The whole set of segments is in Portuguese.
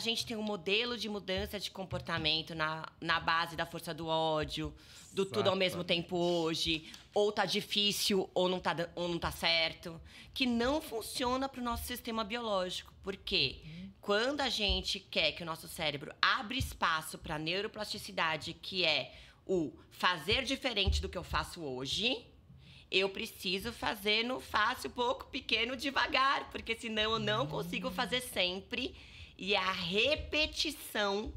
gente tem um modelo de mudança de comportamento na base da força do ódio, do tudo ao mesmo tempo hoje, ou tá difícil ou não tá certo, que não funciona para o nosso sistema biológico. Por quê? Quando a gente quer que o nosso cérebro abra espaço para a neuroplasticidade, que é o fazer diferente do que eu faço hoje, eu preciso fazer no fácil, pouco, pequeno, devagar, porque senão eu não consigo fazer sempre. E é a repetição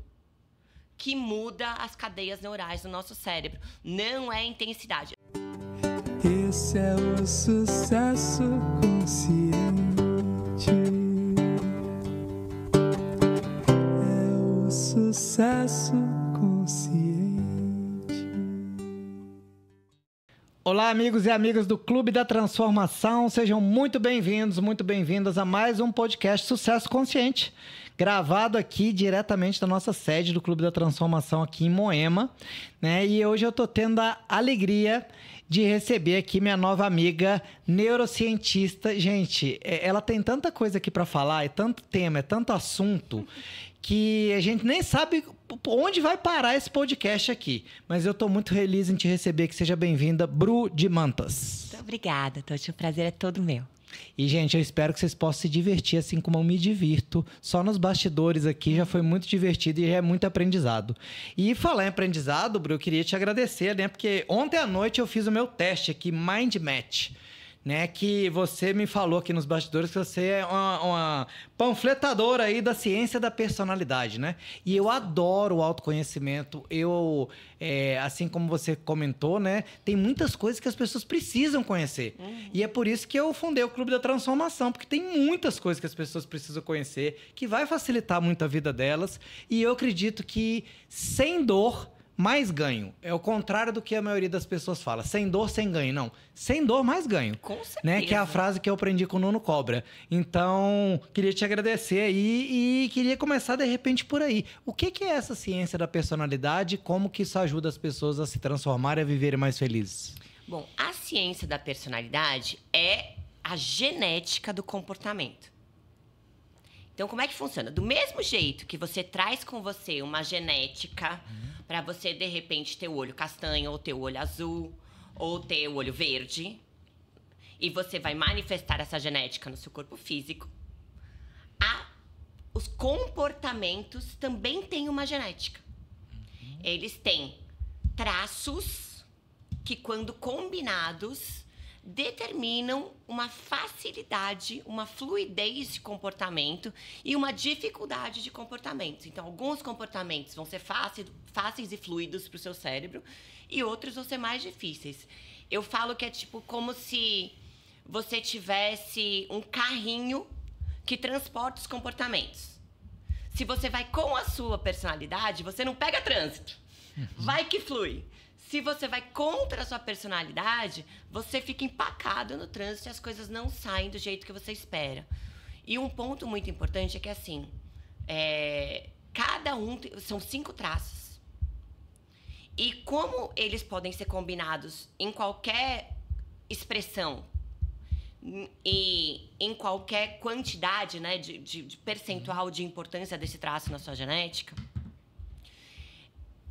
que muda as cadeias neurais do nosso cérebro. Não é intensidade. Esse é o sucesso consciente. É o sucesso consciente. Olá, amigos e amigas do Clube da Transformação. Sejam muito bem-vindos, muito bem-vindas a mais um podcast Sucesso Consciente, gravado aqui diretamente da nossa sede do Clube da Transformação aqui em Moema, né? E hoje eu tô tendo a alegria de receber aqui minha nova amiga neurocientista. Gente, ela tem tanta coisa aqui para falar, é tanto tema, é tanto assunto, que a gente nem sabe onde vai parar esse podcast aqui. Mas eu tô muito feliz em te receber, que seja bem-vinda, Bru de Mantas. Muito obrigada, Toti. O prazer é todo meu. E, gente, eu espero que vocês possam se divertir assim como eu me divirto. Só nos bastidores aqui já foi muito divertido e já é muito aprendizado. E falar em aprendizado, Bru, eu queria te agradecer, né? Porque ontem à noite eu fiz o meu teste aqui, Mind Match, né? Que você me falou aqui nos bastidores que você é uma panfletadora aí da ciência da personalidade, né? E eu adoro o autoconhecimento. Assim como você comentou, né? Tem muitas coisas que as pessoas precisam conhecer. E é por isso que eu fundei o Clube da Transformação, porque tem muitas coisas que as pessoas precisam conhecer, que vai facilitar muito a vida delas. E eu acredito que sem dor, mais ganho. É o contrário do que a maioria das pessoas fala. Sem dor, sem ganho. Não. Sem dor, mais ganho. Com certeza. Né? Que é a frase que eu aprendi com o Nuno Cobra. Então, queria te agradecer aí e queria começar, de repente, por aí. O que é essa ciência da personalidade? Como que isso ajuda as pessoas a se transformarem e a viverem mais felizes? Bom, a ciência da personalidade é a genética do comportamento. Então, como é que funciona? Do mesmo jeito que você traz com você uma genética para você, de repente, ter o olho castanho, ou ter o olho azul, ou ter o olho verde, e você vai manifestar essa genética no seu corpo físico, os comportamentos também têm uma genética. Eles têm traços que, quando combinados, determinam uma facilidade, uma fluidez de comportamento e uma dificuldade de comportamento. Então, alguns comportamentos vão ser fáceis e fluidos para o seu cérebro e outros vão ser mais difíceis. Eu falo que é tipo como se você tivesse um carrinho que transporta os comportamentos. Se você vai com a sua personalidade, você não pega trânsito. Vai que flui. Se você vai contra a sua personalidade, você fica empacado no trânsito e as coisas não saem do jeito que você espera. E um ponto muito importante é que, assim, cada um são 5 traços. E como eles podem ser combinados em qualquer expressão e em qualquer quantidade, né, de percentual de importância desse traço na sua genética,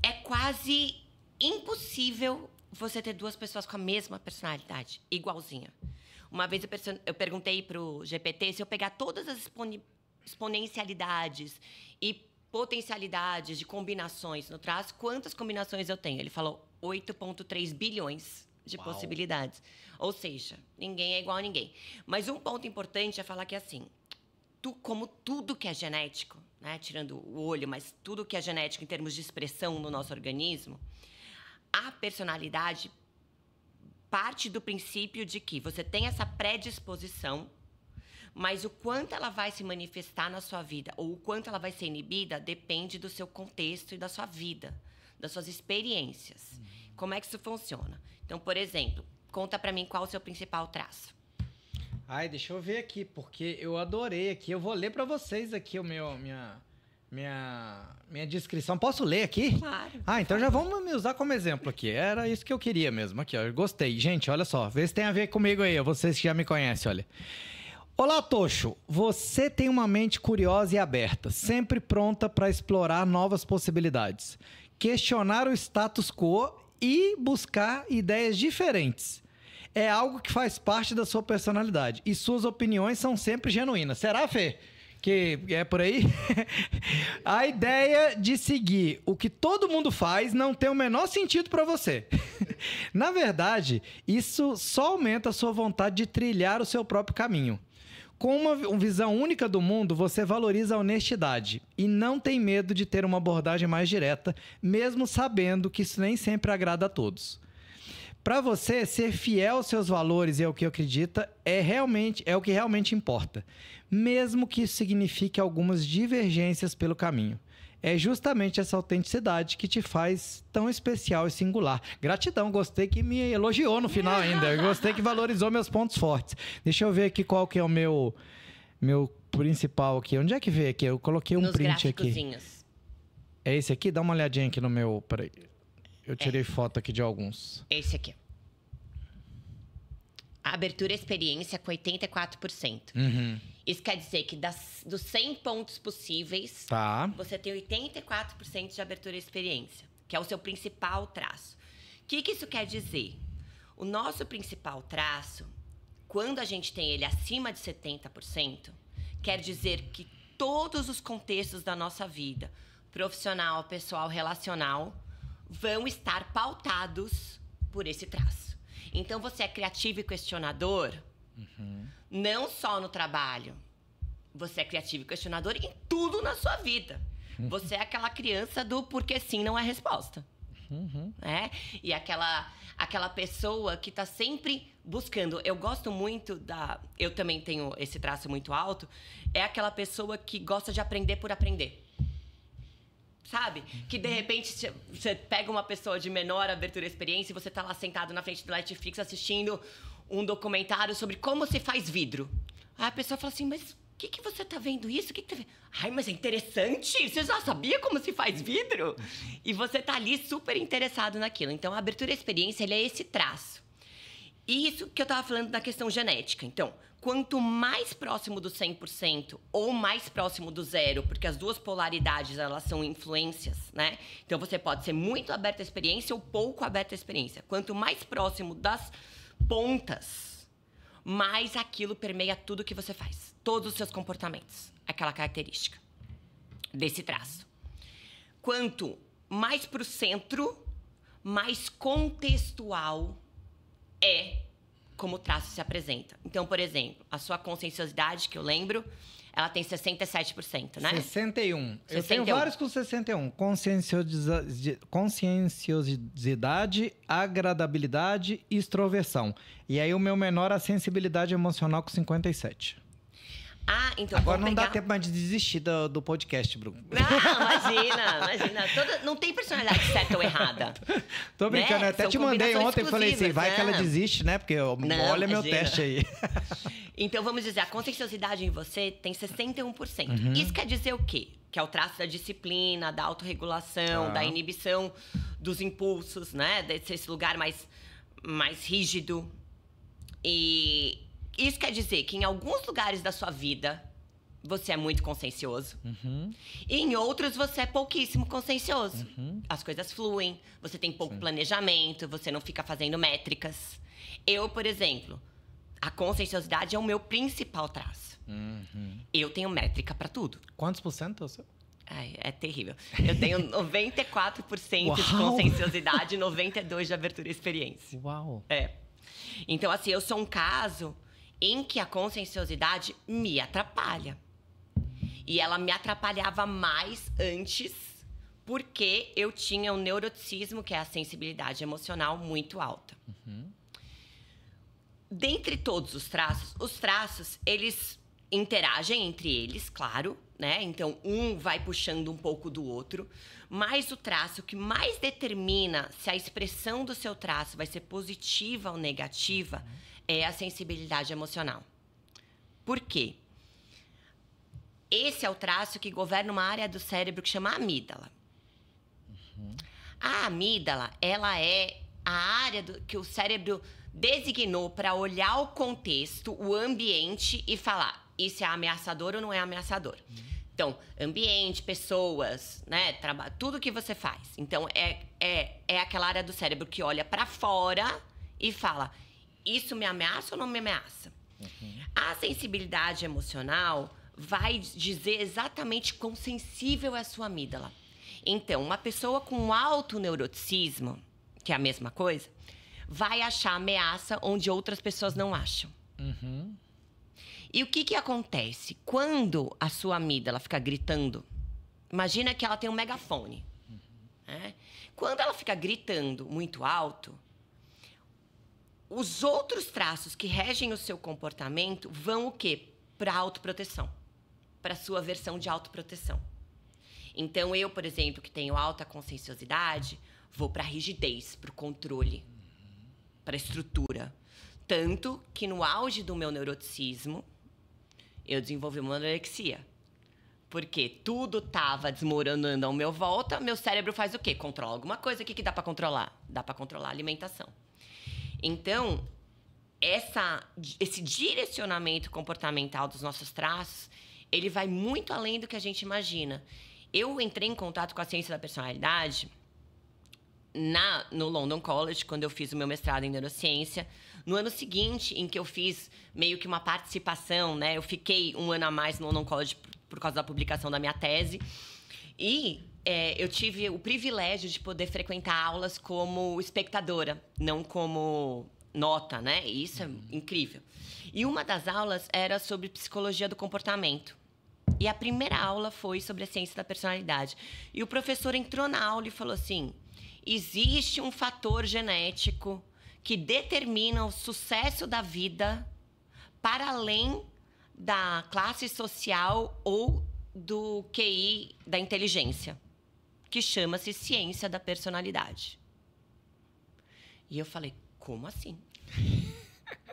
é quase impossível você ter 2 pessoas com a mesma personalidade, igualzinha. Uma vez eu perguntei para o GPT se eu pegar todas as exponencialidades e potencialidades de combinações no traço, quantas combinações eu tenho? Ele falou 8,3 bilhões de possibilidades. Ou seja, ninguém é igual a ninguém. Mas um ponto importante é falar que, assim, como tudo que é genético, né, tirando o olho, mas tudo que é genético em termos de expressão no nosso organismo, a personalidade parte do princípio de que você tem essa predisposição, mas o quanto ela vai se manifestar na sua vida ou o quanto ela vai ser inibida depende do seu contexto e da sua vida, das suas experiências. Como é que isso funciona? Então, por exemplo, conta pra mim qual o seu principal traço. Ai, deixa eu ver aqui, porque eu adorei aqui. Eu vou ler pra vocês aqui minha descrição. Posso ler aqui? Claro. Então já vamos me usar como exemplo aqui. Era isso que eu queria mesmo. Aqui, ó. Eu gostei. Gente, olha só. Vê se tem a ver comigo aí. Vocês que já me conhecem, olha. Olá, Tocho. Você tem uma mente curiosa e aberta, sempre pronta para explorar novas possibilidades, questionar o status quo e buscar ideias diferentes. É algo que faz parte da sua personalidade e suas opiniões são sempre genuínas. Será, Fê? Que é por aí? A ideia de seguir o que todo mundo faz não tem o menor sentido para você. Na verdade, isso só aumenta a sua vontade de trilhar o seu próprio caminho. Com uma visão única do mundo, você valoriza a honestidade e não tem medo de ter uma abordagem mais direta, mesmo sabendo que isso nem sempre agrada a todos. Para você, ser fiel aos seus valores e ao que acredita é o que realmente importa, mesmo que isso signifique algumas divergências pelo caminho. É justamente essa autenticidade que te faz tão especial e singular. Gratidão, gostei que me elogiou no final ainda. Gostei que valorizou meus pontos fortes. Deixa eu ver aqui qual que é o meu principal aqui. Onde é que vê aqui? Eu coloquei um print aqui. É esse aqui? Dá uma olhadinha aqui no meu... Peraí. Eu tirei foto aqui de alguns. Esse aqui. A abertura e experiência com 84%. Isso quer dizer que dos 100 pontos possíveis, você tem 84% de abertura e experiência, que é o seu principal traço. O que isso quer dizer? O nosso principal traço, quando a gente tem ele acima de 70%, quer dizer que todos os contextos da nossa vida, profissional, pessoal, relacional, vão estar pautados por esse traço. Então, você é criativo e questionador, não só no trabalho. Você é criativo e questionador em tudo na sua vida. Você é aquela criança do porque sim não é resposta. Né? E aquela pessoa que está sempre buscando. Eu gosto muito da... Eu também tenho esse traço muito alto. É aquela pessoa que gosta de aprender por aprender. Sabe? Que, de repente, você pega uma pessoa de menor abertura e experiência e você tá lá sentado na frente do Netflix assistindo um documentário sobre como se faz vidro. Aí a pessoa fala assim, mas o que você tá vendo isso? O que tá vendo? Ai, mas é interessante! Você já sabia como se faz vidro? E você tá ali super interessado naquilo. Então, a abertura e experiência, ele é esse traço. Isso que eu tava falando da questão genética. Então, quanto mais próximo do 100% ou mais próximo do zero, porque as duas polaridades, elas são influências, né? Então, você pode ser muito aberto à experiência ou pouco aberto à experiência. Quanto mais próximo das pontas, mais aquilo permeia tudo que você faz. Todos os seus comportamentos. Aquela característica desse traço. Quanto mais para o centro, mais contextual é como o traço se apresenta. Então, por exemplo, a sua conscienciosidade, que eu lembro, ela tem 67%, né? 61. Eu tenho vários com 61. Conscienciosidade, agradabilidade e extroversão. E aí o meu menor, a sensibilidade emocional, com 57. Ah, então agora não dá tempo mais de desistir do podcast, Bruno. Não, imagina. Não tem personalidade certa ou errada. Tô brincando, né? Até São te mandei ontem e falei assim, vai não. que ela desiste, né? Porque olha meu teste aí. Então, vamos dizer, a conscienciosidade em você tem 61%. Isso quer dizer o quê? Que é o traço da disciplina, da autorregulação, da inibição dos impulsos, né? Desse lugar mais rígido. E isso quer dizer que em alguns lugares da sua vida você é muito consciencioso. E em outros você é pouquíssimo consciencioso. As coisas fluem, você tem pouco planejamento, você não fica fazendo métricas. Eu, por exemplo, a conscienciosidade é o meu principal traço. Eu tenho métrica para tudo. Quantos por cento? Ai, é terrível. Eu tenho 94% de conscienciosidade e 92% de abertura e experiência. Uau! Então, assim, eu sou um caso em que a conscienciosidade me atrapalha. E ela me atrapalhava mais antes porque eu tinha o neuroticismo, que é a sensibilidade emocional, muito alta. Dentre todos os traços, eles interagem entre eles, claro, né? Então, um vai puxando um pouco do outro. Mas o traço que mais determina se a expressão do seu traço vai ser positiva ou negativa é a sensibilidade emocional. Por quê? Esse é o traço que governa uma área do cérebro que chama amígdala. A amígdala, ela é a área que o cérebro designou para olhar o contexto, o ambiente e falar: isso é ameaçador ou não é ameaçador? Então, ambiente, pessoas, né? Tudo que você faz. Então, é aquela área do cérebro que olha para fora e fala: isso me ameaça ou não me ameaça? A sensibilidade emocional vai dizer exatamente quão sensível é a sua amígdala. Então, uma pessoa com alto neuroticismo, que é a mesma coisa, vai achar ameaça onde outras pessoas não acham. E o que acontece? Quando a sua amígdala fica gritando, imagina que ela tem um megafone. Né? Quando ela fica gritando muito alto, os outros traços que regem o seu comportamento vão o quê? Para a autoproteção. Para a sua versão de autoproteção. Então, eu, por exemplo, que tenho alta conscienciosidade, vou para a rigidez, para o controle, para a estrutura. Tanto que no auge do meu neuroticismo, eu desenvolvi uma anorexia. Porque tudo estava desmoronando ao meu volta, meu cérebro faz o quê? Controla alguma coisa. O que dá para controlar? Dá para controlar a alimentação. Então, esse direcionamento comportamental dos nossos traços, ele vai muito além do que a gente imagina. Eu entrei em contato com a ciência da personalidade no London College, quando eu fiz o meu mestrado em neurociência. No ano seguinte, em que eu fiz meio que uma participação, né? Eu fiquei um ano a mais no London College por causa da publicação da minha tese. E eu tive o privilégio de poder frequentar aulas como espectadora, não como nota, né? E isso é incrível. E uma das aulas era sobre psicologia do comportamento. E a primeira aula foi sobre a ciência da personalidade. E o professor entrou na aula e falou assim: existe um fator genético que determina o sucesso da vida para além da classe social ou do QI da inteligência, que chama-se ciência da personalidade. E eu falei: como assim?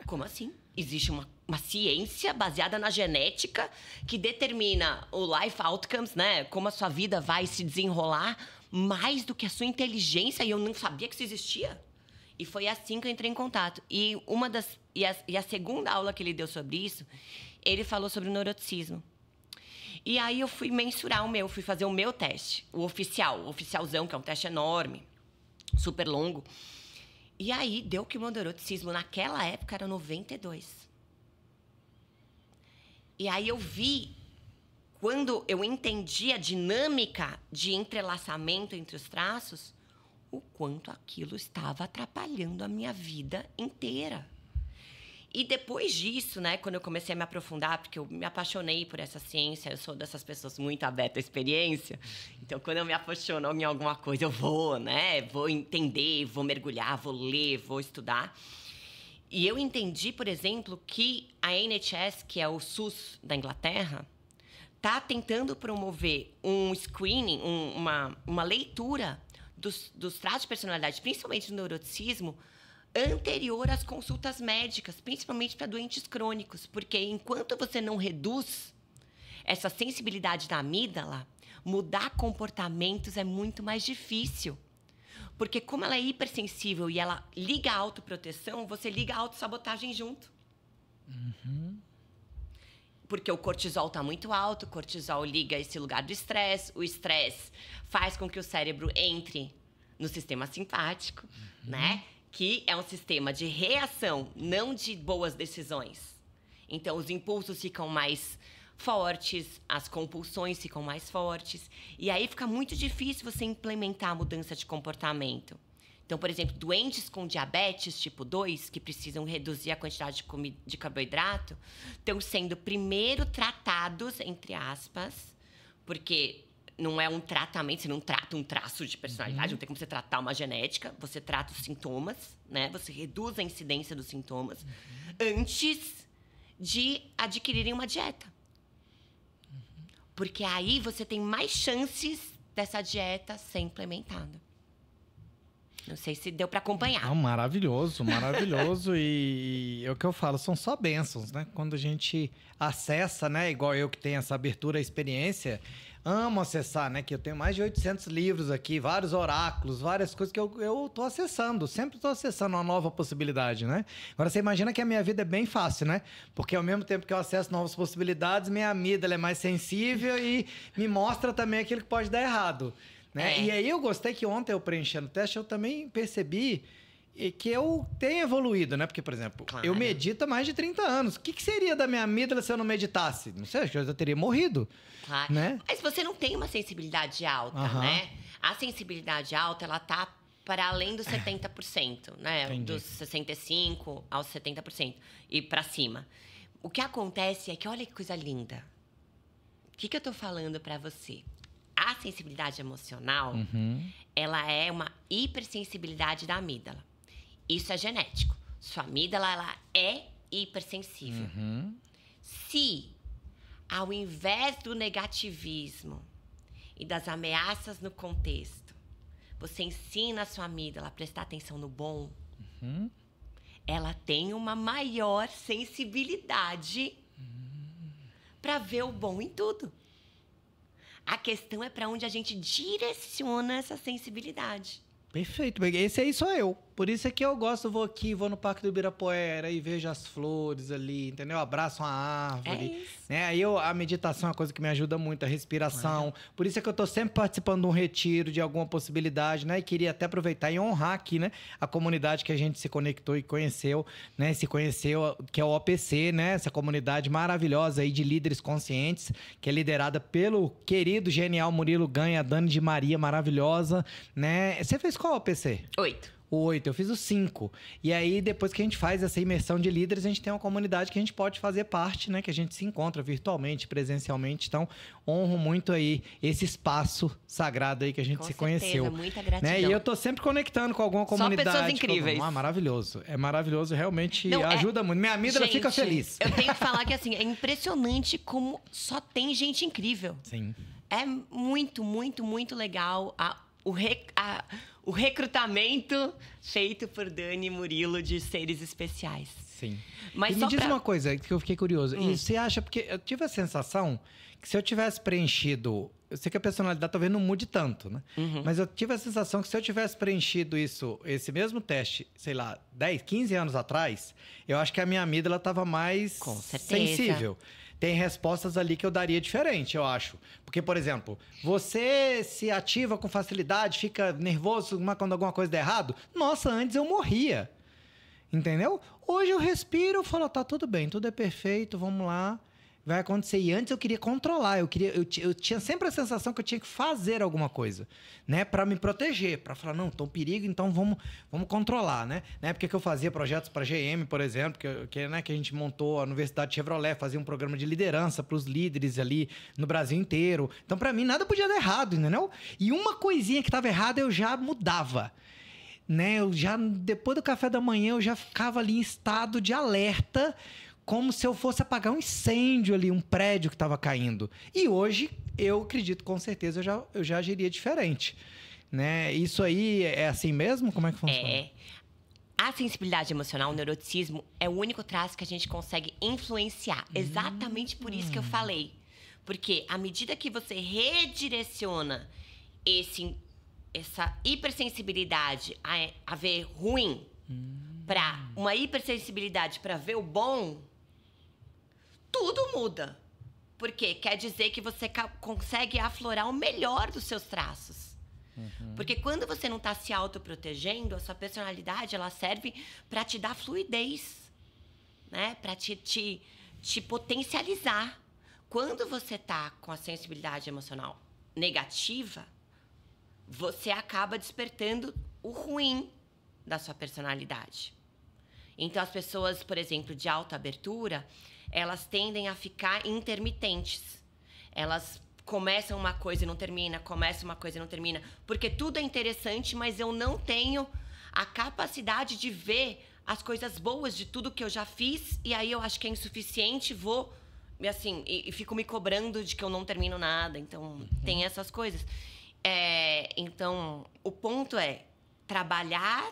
Como assim? Existe uma ciência baseada na genética que determina o life outcomes, né? Como a sua vida vai se desenrolar mais do que a sua inteligência, e eu não sabia que isso existia. E foi assim que eu entrei em contato. E a segunda aula que ele deu sobre isso, ele falou sobre o neuroticismo. E aí eu fui mensurar fui fazer o meu teste, o oficialzão, que é um teste enorme, super longo. E aí deu que o meu neuroticismo naquela época era 92. E aí eu vi, quando eu entendi a dinâmica de entrelaçamento entre os traços, o quanto aquilo estava atrapalhando a minha vida inteira. E depois disso, né, quando eu comecei a me aprofundar, porque eu me apaixonei por essa ciência, eu sou dessas pessoas muito abertas à experiência. Então, quando eu me apaixono em alguma coisa, eu vou, né, vou entender, vou mergulhar, vou ler, vou estudar. E eu entendi, por exemplo, que a NHS, que é o SUS da Inglaterra, está tentando promover um screening, uma leitura dos traços de personalidade, principalmente do neuroticismo, anterior às consultas médicas, principalmente para doentes crônicos. Porque enquanto você não reduz essa sensibilidade da amígdala, mudar comportamentos é muito mais difícil. Porque como ela é hipersensível e ela liga a autoproteção, você liga a autossabotagem junto. Porque o cortisol está muito alto, o cortisol liga esse lugar do estresse, o estresse faz com que o cérebro entre no sistema simpático, né? Que é um sistema de reação, não de boas decisões. Então, os impulsos ficam mais fortes, as compulsões ficam mais fortes. E aí fica muito difícil você implementar a mudança de comportamento. Então, por exemplo, doentes com diabetes tipo 2, que precisam reduzir a quantidade de carboidrato, estão sendo primeiro tratados, entre aspas, porque não é um tratamento, você não trata um traço de personalidade, não tem como você tratar uma genética, você trata os sintomas, né? Você reduz a incidência dos sintomas antes de adquirirem uma dieta. Porque aí você tem mais chances dessa dieta ser implementada. Não sei se deu para acompanhar. Não, maravilhoso, maravilhoso. E é o que eu falo, são só bênçãos, né? Quando a gente acessa, né? Igual eu que tenho essa abertura à experiência, amo acessar, né? Que eu tenho mais de 800 livros aqui, vários oráculos, várias coisas que eu tô acessando. Sempre tô acessando uma nova possibilidade, né? Agora, você imagina que a minha vida é bem fácil, né? Porque ao mesmo tempo que eu acesso novas possibilidades, minha amígdala é mais sensível e me mostra também aquilo que pode dar errado, né? E aí eu gostei que ontem eu preenchendo o teste, eu também percebi que eu tenho evoluído, né? Porque, por exemplo, eu medito há mais de 30 anos. O que seria da minha amígdala se eu não meditasse? Não sei, acho que eu já teria morrido. Claro. Né? Mas você não tem uma sensibilidade alta, né? A sensibilidade alta, ela tá para além dos 70%, né? Entendi. Dos 65% aos 70% e para cima. O que acontece é que, olha que coisa linda. O que eu tô falando para você? A sensibilidade emocional, ela é uma hipersensibilidade da amígdala. Isso é genético. Sua amígdala, ela é hipersensível. Se, ao invés do negativismo e das ameaças no contexto, você ensina a sua amígdala a prestar atenção no bom, ela tem uma maior sensibilidade para ver o bom em tudo. A questão é para onde a gente direciona essa sensibilidade. Perfeito. Esse aí sou eu. Por isso é que eu gosto, vou aqui, vou no Parque do Ibirapuera e vejo as flores ali, entendeu? Abraço uma árvore. É isso. Né? Aí a meditação é uma coisa que me ajuda muito, a respiração. Por isso é que eu tô sempre participando de um retiro, de alguma possibilidade, né? E queria até aproveitar e honrar aqui, né? A comunidade que a gente se conectou e conheceu, né? Se conheceu, que é o OPC, né? Essa comunidade maravilhosa aí de líderes conscientes, que é liderada pelo querido, genial Murilo Ganha, a Dani de Maria, maravilhosa, né? Você fez qual OPC? 8. O 8, eu fiz o 5. E aí, depois que a gente faz essa imersão de líderes, a gente tem uma comunidade que a gente pode fazer parte, né? Que a gente se encontra virtualmente, presencialmente. Então, honro muito aí esse espaço sagrado aí que a gente se conheceu. Muita gratidão. Né? E eu tô sempre conectando com alguma comunidade. Só pessoas incríveis. Maravilhoso. É maravilhoso, realmente Não, ajuda muito. Minha amígdala fica feliz. Eu tenho que falar que, assim, é impressionante como só tem gente incrível. Sim. É muito, muito, muito legal o recrutamento feito por Dani e Murilo de seres especiais. Sim. Mas e me diz uma coisa que eu fiquei curioso. E você acha, porque eu tive a sensação que se eu tivesse preenchido... Eu sei que a personalidade talvez não mude tanto, né? Mas eu tive a sensação que se eu tivesse preenchido esse mesmo teste, sei lá, 10, 15 anos atrás, eu acho que a minha amígdala estava mais sensível. Tem respostas ali que eu daria diferente, eu acho. Porque, por exemplo, você se ativa com facilidade, fica nervoso quando alguma coisa der errado? Nossa, antes eu morria. Entendeu? Hoje eu respiro e falo, tá tudo bem, tudo é perfeito, vamos lá. Vai acontecer. E antes eu queria controlar, eu tinha sempre a sensação que eu tinha que fazer alguma coisa, né? Para me proteger, para falar, não, tô em perigo, então vamos controlar, né? Na época que eu fazia projetos para GM, por exemplo, que a gente montou a Universidade Chevrolet, fazia um programa de liderança para os líderes ali no Brasil inteiro. Então, para mim, nada podia dar errado, entendeu? E uma coisinha que estava errada, eu já mudava. Né? Depois do café da manhã, eu já ficava ali em estado de alerta, como se eu fosse apagar um incêndio ali, um prédio que estava caindo. E hoje, eu acredito, com certeza, eu já agiria diferente. Né? Isso aí é assim mesmo? Como é que funciona? A sensibilidade emocional, o neuroticismo, é o único traço que a gente consegue influenciar. Exatamente por isso que eu falei. Porque à medida que você redireciona essa hipersensibilidade a ver ruim para uma hipersensibilidade para ver o bom, tudo muda. Porque quer dizer que você consegue aflorar o melhor dos seus traços. Porque quando você não está se autoprotegendo, a sua personalidade ela serve para te dar fluidez, né? Para te potencializar. Quando você está com a sensibilidade emocional negativa, você acaba despertando o ruim da sua personalidade. Então, as pessoas, por exemplo, de alta abertura, elas tendem a ficar intermitentes. Elas começam uma coisa e não termina, começam uma coisa e não termina. Porque tudo é interessante, mas eu não tenho a capacidade de ver as coisas boas de tudo que eu já fiz. E aí eu acho que é insuficiente, vou... assim, e fico me cobrando de que eu não termino nada. Então, tem essas coisas. Então, o ponto é trabalhar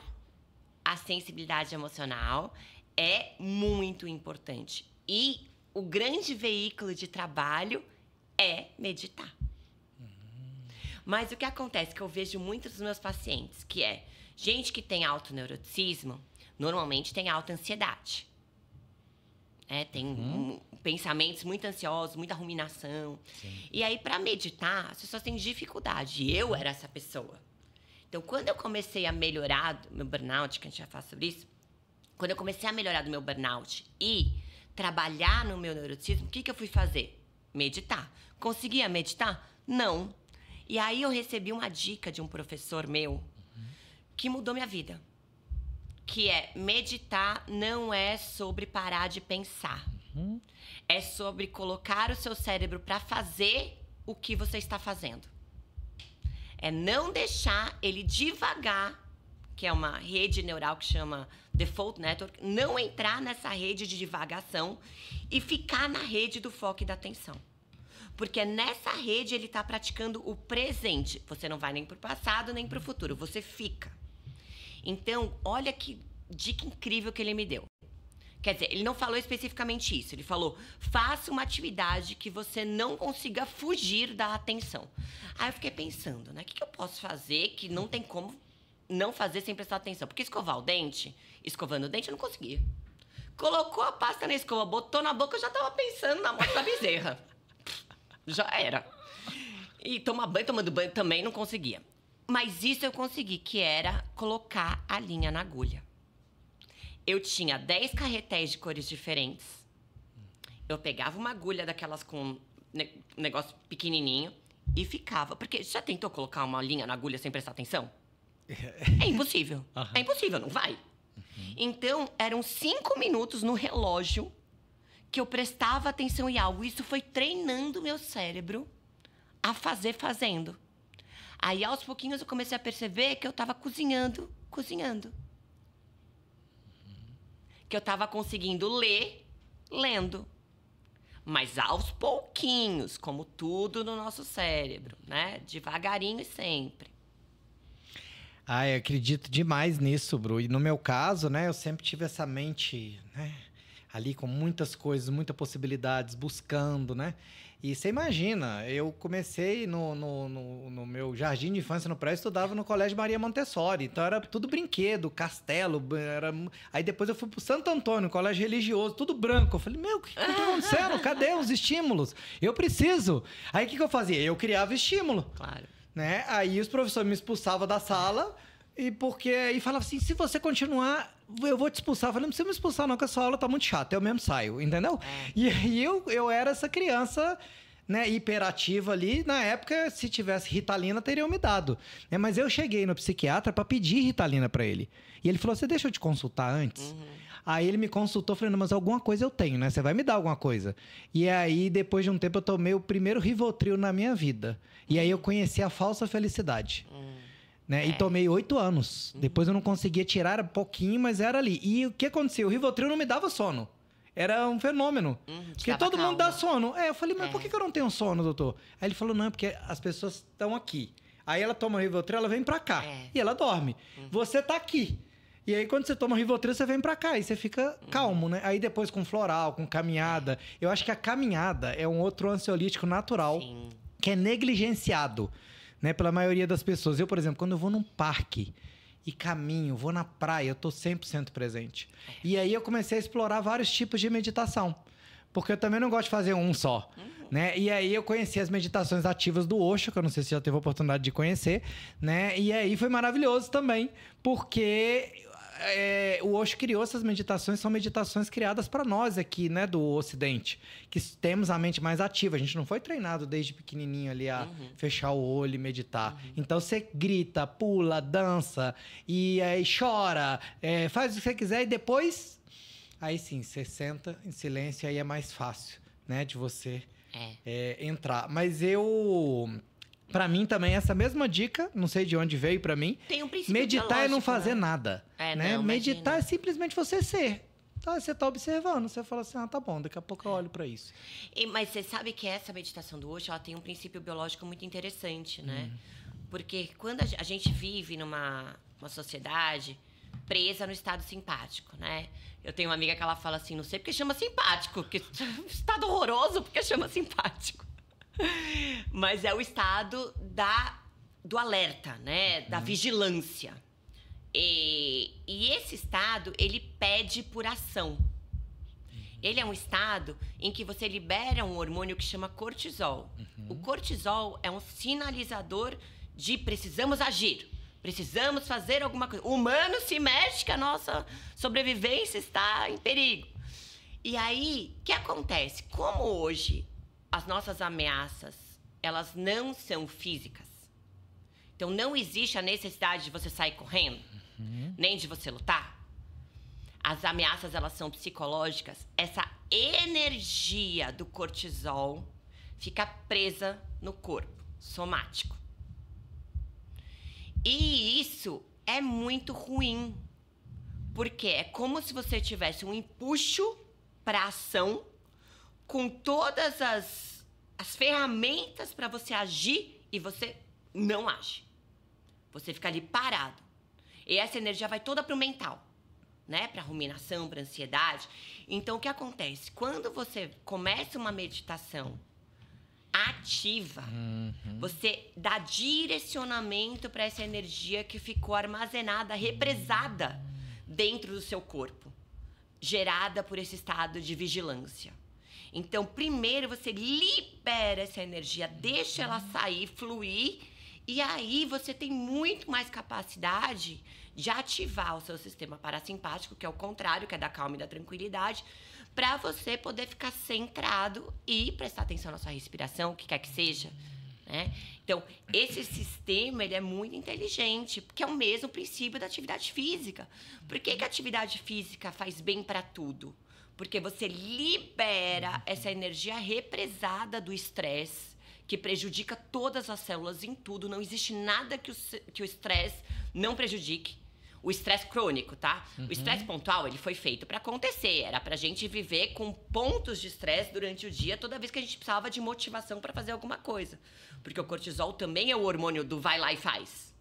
a sensibilidade emocional é muito importante. E o grande veículo de trabalho é meditar. Mas o que acontece que eu vejo muitos dos meus pacientes, que é gente que tem alto neuroticismo, normalmente tem alta ansiedade. Tem pensamentos muito ansiosos, muita ruminação. Sim. E aí, para meditar, as pessoas têm dificuldade. E eu era essa pessoa. Então, quando eu comecei a melhorar do meu burnout, que a gente já fala sobre isso, quando eu comecei a melhorar do meu burnout e trabalhar no meu neuroticismo, o que eu fui fazer? Meditar. Conseguia meditar? Não. E aí eu recebi uma dica de um professor meu que mudou minha vida. Que é, meditar não é sobre parar de pensar. É sobre colocar o seu cérebro para fazer o que você está fazendo. É não deixar ele divagar, que é uma rede neural que chama Default Network, não entrar nessa rede de divagação e ficar na rede do foco e da atenção. Porque nessa rede ele está praticando o presente. Você não vai nem para o passado, nem para o futuro. Você fica. Então, olha que dica incrível que ele me deu. Quer dizer, ele não falou especificamente isso. Ele falou, faça uma atividade que você não consiga fugir da atenção. Aí eu fiquei pensando, né? O que eu posso fazer que não tem como não fazer sem prestar atenção? Porque escovar o dente, escovando o dente, eu não conseguia. Colocou a pasta na escova, botou na boca, eu já estava pensando na morte da bezerra. Já era. E tomando banho também não conseguia. Mas isso eu consegui, que era colocar a linha na agulha. Eu tinha 10 carretéis de cores diferentes. Eu pegava uma agulha daquelas com negócio pequenininho e ficava. Porque já tentou colocar uma linha na agulha sem prestar atenção? É impossível. É impossível, não vai. Então, eram 5 minutos no relógio que eu prestava atenção em algo. Isso foi treinando meu cérebro a fazer fazendo. Aí, aos pouquinhos, eu comecei a perceber que eu estava cozinhando. Que eu estava conseguindo ler, lendo. Mas aos pouquinhos, como tudo no nosso cérebro, né? Devagarinho e sempre. Eu acredito demais nisso, Bru. E no meu caso, né, eu sempre tive essa mente, né, ali com muitas coisas, muitas possibilidades, buscando, né? E você imagina, eu comecei no meu jardim de infância no pré, estudava no Colégio Maria Montessori. Então era tudo brinquedo, castelo. Aí depois eu fui pro Santo Antônio, colégio religioso, tudo branco. Eu falei, o que tá acontecendo? Cadê os estímulos? Eu preciso. Aí o que eu fazia? Eu criava estímulo. Claro. Né? Aí os professores me expulsavam da sala e falavam assim, se você continuar, eu vou te expulsar. Eu falei, não precisa me expulsar não, que a sua aula tá muito chata, eu mesmo saio, entendeu? E aí eu era essa criança, né, hiperativa ali. Na época, se tivesse Ritalina, teriam me dado. Né? Mas eu cheguei no psiquiatra para pedir Ritalina para ele. E ele falou, você deixa eu te consultar antes? Aí ele me consultou, falei, não, mas alguma coisa eu tenho, né? Você vai me dar alguma coisa. E aí, depois de um tempo, eu tomei o primeiro Rivotril na minha vida. E aí eu conheci a falsa felicidade. Né? E tomei 8 anos. Depois eu não conseguia tirar, era pouquinho, mas era ali. E o que aconteceu? O Rivotril não me dava sono. Era um fenômeno. Porque todo mundo dá sono. Eu falei, mas por que eu não tenho sono, doutor? Aí ele falou, não, é porque as pessoas estão aqui. Aí ela toma o Rivotril, ela vem pra cá. E ela dorme. Você tá aqui. E aí, quando você toma Rivotril, você vem pra cá e você fica calmo, né? Aí depois com floral, com caminhada. Eu acho que a caminhada é um outro ansiolítico natural que é negligenciado, né, pela maioria das pessoas. Eu, por exemplo, quando eu vou num parque e caminho, vou na praia, eu tô 100% presente. E aí eu comecei a explorar vários tipos de meditação. Porque eu também não gosto de fazer um só. Né? E aí eu conheci as meditações ativas do Osho, que eu não sei se já teve a oportunidade de conhecer, né? E aí foi maravilhoso também, porque o Osho criou essas meditações, são meditações criadas para nós aqui, né, do Ocidente, que temos a mente mais ativa. A gente não foi treinado desde pequenininho ali a fechar o olho e meditar. Então você grita, pula, dança e aí chora, faz o que você quiser e depois, aí sim, você senta em silêncio e aí é mais fácil, né, de você entrar. Mas pra mim também, essa mesma dica, não sei de onde veio pra mim. Tem um princípio meditar é não fazer né? nada. Né? Não, meditar é simplesmente você ser. Você tá observando, você fala assim, tá bom, daqui a pouco eu olho pra isso. Mas você sabe que essa meditação do Osho, ela tem um princípio biológico muito interessante, né? Porque quando a gente vive numa sociedade presa no estado simpático, né? Eu tenho uma amiga que ela fala assim, não sei porque chama simpático, que estado horroroso porque chama simpático. Mas é o estado da do alerta, né? Da vigilância. E esse estado, ele pede por ação. Ele é um estado em que você libera um hormônio que chama cortisol. O cortisol é um sinalizador de precisamos agir, precisamos fazer alguma coisa. O humano se mexe que a nossa sobrevivência está em perigo. E aí, o que acontece? Como hoje as nossas ameaças, elas não são físicas. Então, não existe a necessidade de você sair correndo, nem de você lutar. As ameaças, elas são psicológicas. Essa energia do cortisol fica presa no corpo, somático. E isso é muito ruim. Porque é como se você tivesse um empuxo para ação com todas as ferramentas para você agir e você não age. Você fica ali parado. E essa energia vai toda para o mental, né? Para ruminação, para ansiedade. Então, o que acontece? Quando você começa uma meditação ativa, você dá direcionamento para essa energia que ficou armazenada, represada dentro do seu corpo, gerada por esse estado de vigilância. Então, primeiro você libera essa energia, deixa ela sair, fluir, e aí você tem muito mais capacidade de ativar o seu sistema parasimpático, que é o contrário, que é da calma e da tranquilidade, para você poder ficar centrado e prestar atenção na sua respiração, o que quer que seja, né? Então, esse sistema, ele é muito inteligente, porque é o mesmo princípio da atividade física. Por que a atividade física faz bem para tudo? Porque você libera essa energia represada do estresse, que prejudica todas as células em tudo. Não existe nada que o estresse não prejudique. O estresse crônico, tá? O estresse pontual, ele foi feito para acontecer. Era pra gente viver com pontos de estresse durante o dia, toda vez que a gente precisava de motivação para fazer alguma coisa. Porque o cortisol também é o hormônio do vai lá e faz,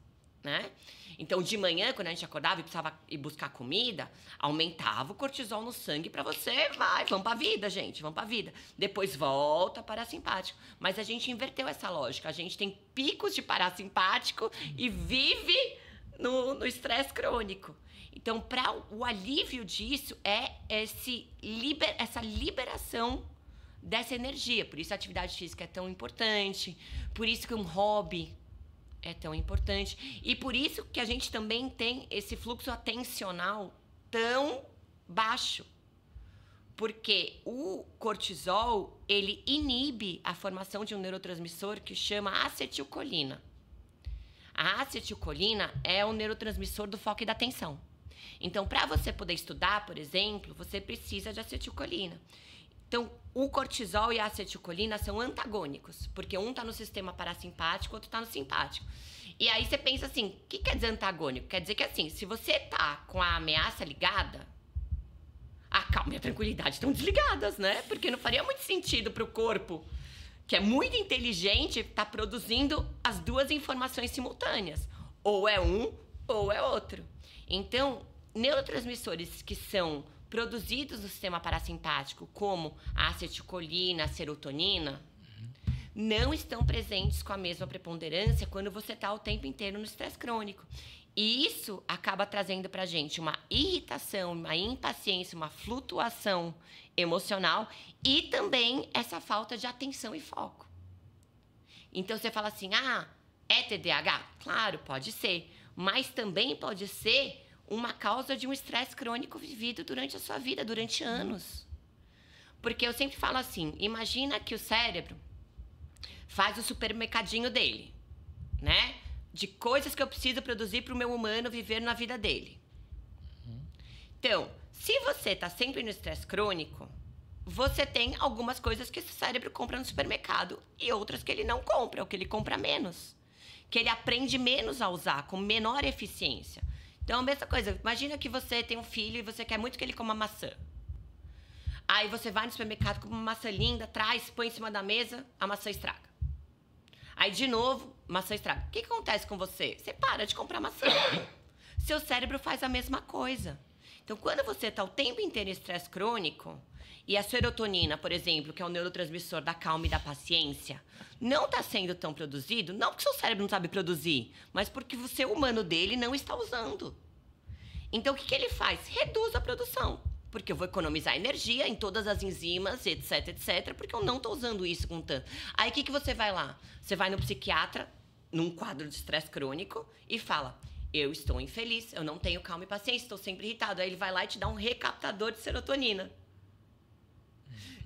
né? Então, de manhã, quando a gente acordava e precisava ir buscar comida, aumentava o cortisol no sangue para você, vamos pra vida, gente, vamos pra vida. Depois volta parasimpático. Mas a gente inverteu essa lógica. A gente tem picos de parasimpático e vive no estresse crônico. Então, para o alívio disso é essa liberação dessa energia. Por isso a atividade física é tão importante, por isso que um hobby é tão importante e por isso que a gente também tem esse fluxo atencional tão baixo. Porque o cortisol, ele inibe a formação de um neurotransmissor que chama acetilcolina. A acetilcolina é o neurotransmissor do foco e da atenção. Então, para você poder estudar, por exemplo, você precisa de acetilcolina. Então, o cortisol e a acetilcolina são antagônicos, porque um está no sistema parasimpático, o outro está no simpático. E aí você pensa assim, o que quer dizer antagônico? Quer dizer que assim, se você está com a ameaça ligada, a calma e a tranquilidade estão desligadas, né? Porque não faria muito sentido para o corpo, que é muito inteligente, estar produzindo as duas informações simultâneas. Ou é um, ou é outro. Então, neurotransmissores que são produzidos no sistema parasimpático, como a acetilcolina, a serotonina, não estão presentes com a mesma preponderância quando você está o tempo inteiro no estresse crônico. E isso acaba trazendo para a gente uma irritação, uma impaciência, uma flutuação emocional e também essa falta de atenção e foco. Então, você fala assim, é TDAH? Claro, pode ser. Mas também pode ser uma causa de um estresse crônico vivido durante a sua vida, durante anos. Porque eu sempre falo assim, imagina que o cérebro faz o supermercadinho dele, né? De coisas que eu preciso produzir para o meu humano viver na vida dele. Então, se você está sempre no estresse crônico, você tem algumas coisas que esse cérebro compra no supermercado e outras que ele não compra, ou que ele compra menos. Que ele aprende menos a usar, com menor eficiência. Então, a mesma coisa. Imagina que você tem um filho e você quer muito que ele coma maçã. Aí você vai no supermercado com uma maçã linda, traz, põe em cima da mesa, a maçã estraga. Aí, de novo, maçã estraga. O que acontece com você? Você para de comprar maçã. Seu cérebro faz a mesma coisa. Então, quando você está o tempo inteiro em estresse crônico, e a serotonina, por exemplo, que é o neurotransmissor da calma e da paciência, não está sendo tão produzido, não porque seu cérebro não sabe produzir, mas porque o ser humano dele não está usando. Então, o que ele faz? Reduz a produção. Porque eu vou economizar energia em todas as enzimas, etc, etc, porque eu não estou usando isso com tanto. Aí, o que você vai lá? Você vai no psiquiatra, num quadro de estresse crônico, e fala, eu estou infeliz, eu não tenho calma e paciência, estou sempre irritado. Aí ele vai lá e te dá um recaptador de serotonina.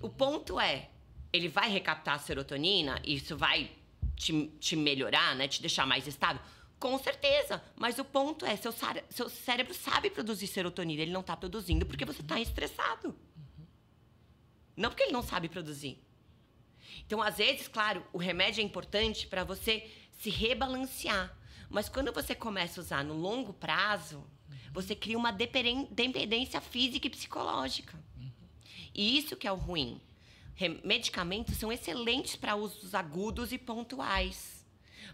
O ponto é, ele vai recaptar a serotonina, e isso vai te melhorar, né? Te deixar mais estável? Com certeza, mas o ponto é, seu cérebro sabe produzir serotonina, ele não está produzindo porque você está estressado. Não porque ele não sabe produzir. Então, às vezes, claro, o remédio é importante para você se rebalancear. Mas quando você começa a usar no longo prazo, você cria uma dependência física e psicológica. E isso que é o ruim. Medicamentos são excelentes para usos agudos e pontuais,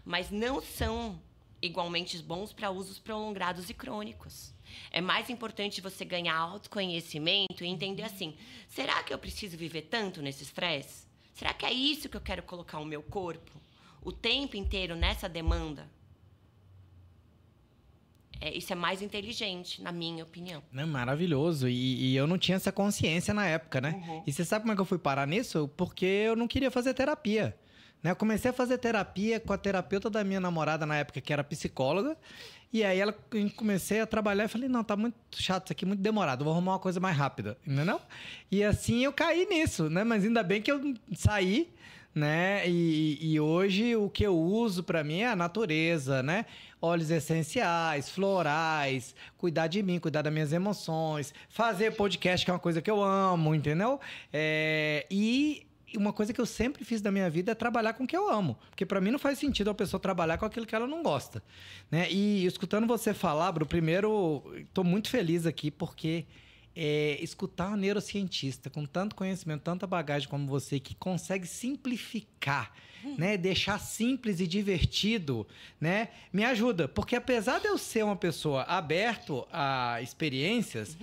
mas não são igualmente bons para usos prolongados e crônicos. É mais importante você ganhar autoconhecimento e entender assim, será que eu preciso viver tanto nesse estresse? Será que é isso que eu quero colocar o meu corpo? O tempo inteiro nessa demanda? Isso é mais inteligente, na minha opinião. É maravilhoso. E eu não tinha essa consciência na época, né? Uhum. E você sabe como é que eu fui parar nisso? Porque eu não queria fazer terapia. Né? Eu comecei a fazer terapia com a terapeuta da minha namorada na época, que era psicóloga. E aí comecei a trabalhar e falei, não, tá muito chato isso aqui, muito demorado. Vou arrumar uma coisa mais rápida, entendeu? E assim eu caí nisso, né? Mas ainda bem que eu saí, né? E hoje o que eu uso para mim é a natureza, né? Óleos essenciais, florais, cuidar de mim, cuidar das minhas emoções, fazer podcast, que é uma coisa que eu amo, entendeu? E uma coisa que eu sempre fiz da minha vida é trabalhar com o que eu amo. Porque para mim não faz sentido a pessoa trabalhar com aquilo que ela não gosta, né? E escutando você falar, Bru, primeiro, estou muito feliz aqui porque escutar um neurocientista com tanto conhecimento, tanta bagagem como você, que consegue simplificar, né? Deixar simples e divertido, né? Me ajuda. Porque apesar de eu ser uma pessoa aberta a experiências,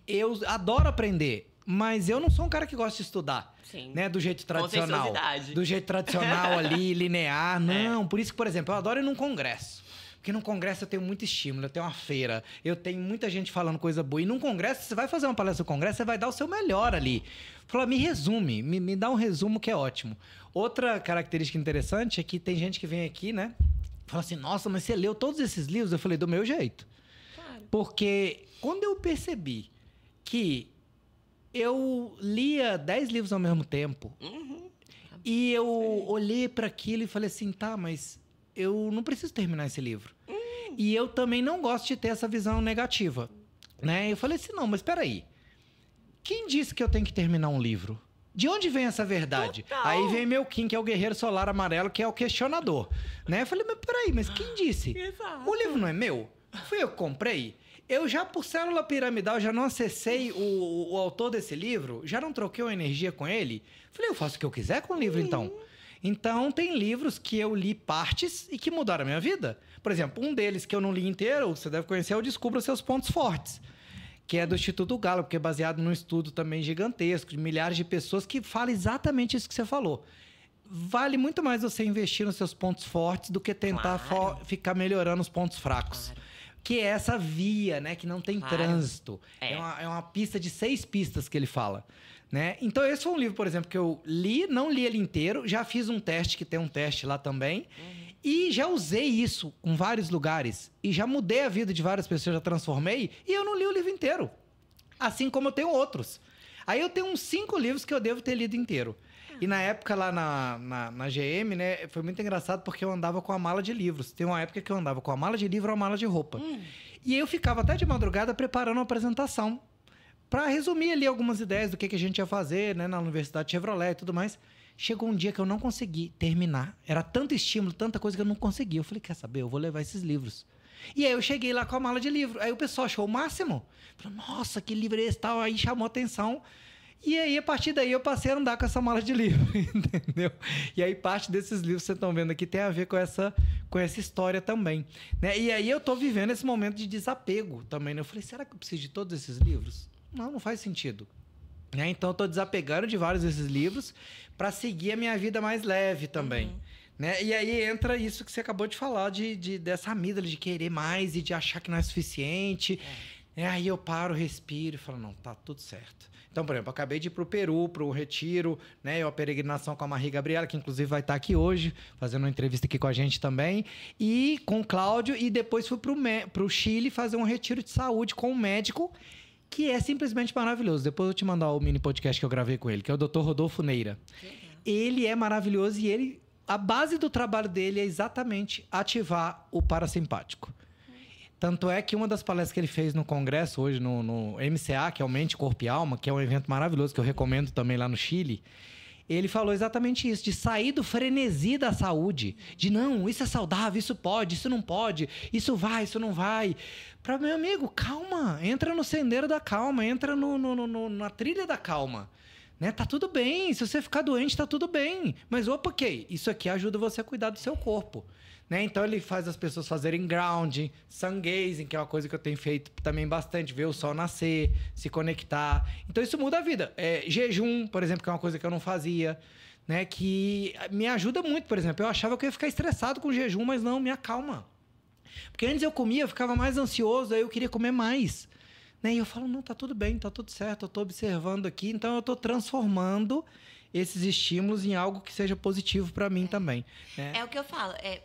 eu adoro aprender. Mas eu não sou um cara que gosta de estudar, né? Do jeito tradicional. Do jeito tradicional ali, linear. Não, por isso que, por exemplo, eu adoro ir num congresso. Porque num congresso eu tenho muito estímulo, eu tenho uma feira, eu tenho muita gente falando coisa boa. E num congresso, você vai fazer uma palestra no congresso, você vai dar o seu melhor ali. Fala, me resume, me dá um resumo que é ótimo. Outra característica interessante é que tem gente que vem aqui, né? Fala assim, nossa, mas você leu todos esses livros? Eu falei, do meu jeito. Claro. Porque quando eu percebi que eu lia 10 livros ao mesmo tempo, e eu olhei para aquilo e falei assim, tá, mas eu não preciso terminar esse livro. E eu também não gosto de ter essa visão negativa, né? Eu falei assim, não, mas espera aí. Quem disse que eu tenho que terminar um livro? De onde vem essa verdade? Total. Aí vem meu Kim, que é o Guerreiro Solar Amarelo, que é o questionador, né? Eu falei, mas peraí, mas quem disse? Exato. O livro não é meu? Fui eu que comprei? Eu já, por célula piramidal, já não acessei o autor desse livro? Já não troquei uma energia com ele? Falei, eu faço o que eu quiser com o livro, então. Então, tem livros que eu li partes e que mudaram a minha vida. Por exemplo, um deles que eu não li inteiro, você deve conhecer, é o Descubra Seus Pontos Fortes, que é do Instituto Gallup, que é baseado num estudo também gigantesco, de milhares de pessoas, que fala exatamente isso que você falou. Vale muito mais você investir nos seus pontos fortes do que tentar ficar melhorando os pontos fracos. Claro. Que é essa via, né? Que não tem trânsito. É uma pista de 6 pistas que ele fala. Né? Então, esse foi um livro, por exemplo, que eu li, não li ele inteiro, já fiz um teste, que tem um teste lá também, e já usei isso em vários lugares, e já mudei a vida de várias pessoas, já transformei, e eu não li o livro inteiro. Assim como eu tenho outros. Aí eu tenho uns 5 livros que eu devo ter lido inteiro. E na época lá na GM, né, foi muito engraçado porque eu andava com a mala de livros. Tem uma época que eu andava com a mala de livro ou a mala de roupa. E eu ficava até de madrugada preparando uma apresentação para resumir ali algumas ideias do que a gente ia fazer, né, na Universidade Chevrolet e tudo mais. Chegou um dia que eu não consegui terminar. Era tanto estímulo, tanta coisa que eu não conseguia. Eu falei, quer saber, eu vou levar esses livros. E aí eu cheguei lá com a mala de livro. Aí o pessoal achou o máximo. Falou, nossa, que livro é esse tal? Aí chamou a atenção. E aí, a partir daí, eu passei a andar com essa mala de livro, entendeu? E aí, parte desses livros que vocês estão vendo aqui tem a ver com essa história também, né? E aí, eu tô vivendo esse momento de desapego também, né? Eu falei, será que eu preciso de todos esses livros? Não faz sentido. Né? Então, eu tô desapegando de vários desses livros para seguir a minha vida mais leve também. Né? E aí entra isso que você acabou de falar, dessa amígdala de querer mais e de achar que não é suficiente. Aí eu paro, respiro e falo, não, tá tudo certo. Então, por exemplo, eu acabei de ir pro Peru, pro retiro, né? A peregrinação com a Marie Gabriela, que inclusive vai estar aqui hoje, fazendo uma entrevista aqui com a gente também. E com o Cláudio, e depois fui pro Chile fazer um retiro de saúde com um médico que é simplesmente maravilhoso. Depois eu vou te mandar o mini podcast que eu gravei com ele, que é o Dr. Rodolfo Neira. Ele é maravilhoso e a base do trabalho dele é exatamente ativar o parasimpático. Tanto é que uma das palestras que ele fez no congresso hoje, no MCA, que é o Mente, Corpo e Alma, que é um evento maravilhoso que eu recomendo também lá no Chile, ele falou exatamente isso, de sair do frenesi da saúde, de não, isso é saudável, isso pode, isso não pode, isso vai, isso não vai. Para meu amigo, calma, entra no sendeiro da calma, entra na trilha da calma. Né? Tá tudo bem, se você ficar doente, tá tudo bem. Mas, opa, ok, isso aqui ajuda você a cuidar do seu corpo. Né? Então, ele faz as pessoas fazerem grounding, sun gazing, que é uma coisa que eu tenho feito também bastante, ver o sol nascer, se conectar. Então, isso muda a vida. Jejum, por exemplo, que é uma coisa que eu não fazia, né? Que me ajuda muito, por exemplo. Eu achava que eu ia ficar estressado com o jejum, mas não, me acalma. Porque antes eu comia, eu ficava mais ansioso, aí eu queria comer mais. Né? E eu falo, não, tá tudo bem, tá tudo certo, eu tô observando aqui, então eu tô transformando esses estímulos em algo que seja positivo para mim também. Né? É o que eu falo. É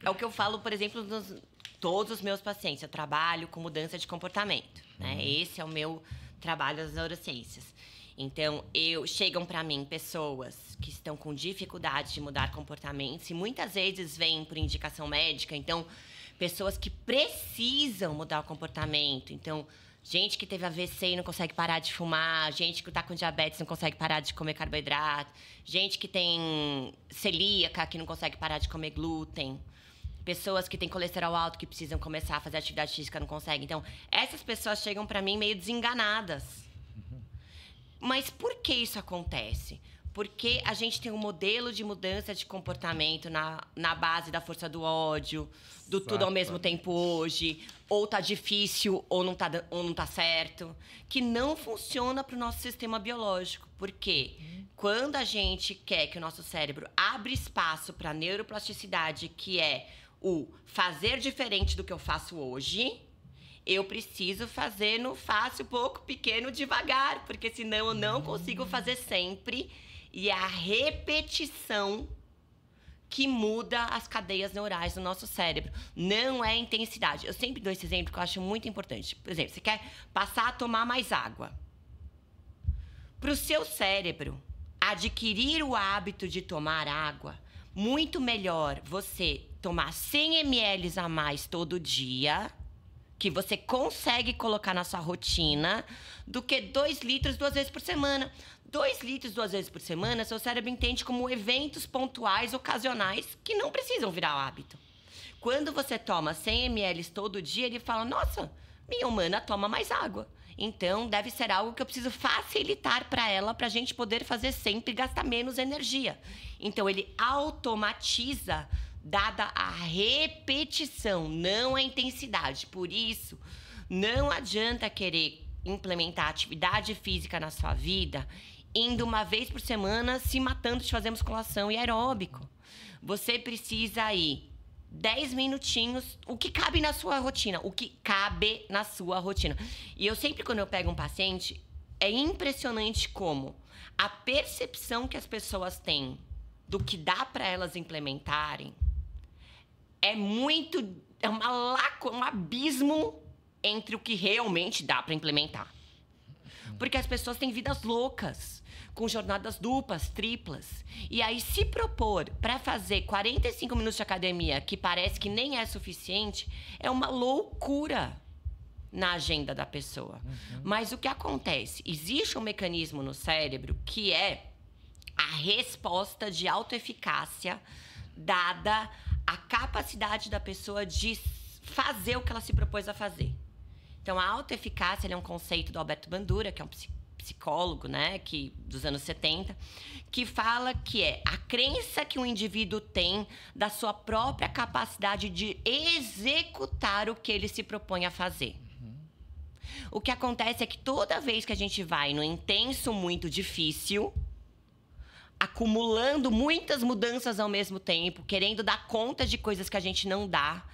o que eu falo, por exemplo, nos todos os meus pacientes. Eu trabalho com mudança de comportamento. Né? Esse é o meu trabalho das neurociências. Então, chegam para mim pessoas que estão com dificuldade de mudar comportamentos e muitas vezes vêm por indicação médica. Então, pessoas que precisam mudar o comportamento. Então, gente que teve AVC e não consegue parar de fumar, gente que está com diabetes e não consegue parar de comer carboidrato, gente que tem celíaca que não consegue parar de comer glúten, pessoas que têm colesterol alto que precisam começar a fazer atividade física e não conseguem. Então, essas pessoas chegam para mim meio desenganadas. Mas por que isso acontece? Porque a gente tem um modelo de mudança de comportamento na base da força do ódio, do tudo ao mesmo tempo hoje, ou tá difícil ou não tá certo, que não funciona para o nosso sistema biológico. Por quê? Quando a gente quer que o nosso cérebro abra espaço para a neuroplasticidade, que é o fazer diferente do que eu faço hoje, eu preciso fazer no fácil, pouco, pequeno, devagar, porque senão eu não consigo fazer sempre. E é a repetição que muda as cadeias neurais do nosso cérebro. Não é a intensidade. Eu sempre dou esse exemplo que eu acho muito importante. Por exemplo, você quer passar a tomar mais água. Para o seu cérebro adquirir o hábito de tomar água, muito melhor você tomar 100 ml a mais todo dia, que você consegue colocar na sua rotina, do que 2 litros 2 vezes por semana. 2 litros 2 vezes por semana, seu cérebro entende como eventos pontuais, ocasionais, que não precisam virar hábito. Quando você toma 100 ml todo dia, ele fala, nossa, minha humana toma mais água. Então, deve ser algo que eu preciso facilitar para ela, para a gente poder fazer sempre e gastar menos energia. Então, ele automatiza, dada a repetição, não a intensidade. Por isso, não adianta querer implementar atividade física na sua vida indo uma vez por semana, se matando de fazer musculação e aeróbico. Você precisa ir 10 minutinhos, o que cabe na sua rotina, o que cabe na sua rotina. E eu sempre, quando eu pego um paciente, é impressionante como a percepção que as pessoas têm do que dá para elas implementarem é um abismo entre o que realmente dá para implementar. Porque as pessoas têm vidas loucas, com jornadas duplas, triplas. E aí, se propor para fazer 45 minutos de academia, que parece que nem é suficiente, é uma loucura na agenda da pessoa. Mas o que acontece? Existe um mecanismo no cérebro que é a resposta de autoeficácia dada a capacidade da pessoa de fazer o que ela se propôs a fazer. Então, a autoeficácia é um conceito do Alberto Bandura, que é um psicólogo, né, dos anos 70, que fala que é a crença que o indivíduo tem da sua própria capacidade de executar o que ele se propõe a fazer. O que acontece é que toda vez que a gente vai no intenso muito difícil, acumulando muitas mudanças ao mesmo tempo, querendo dar conta de coisas que a gente não dá,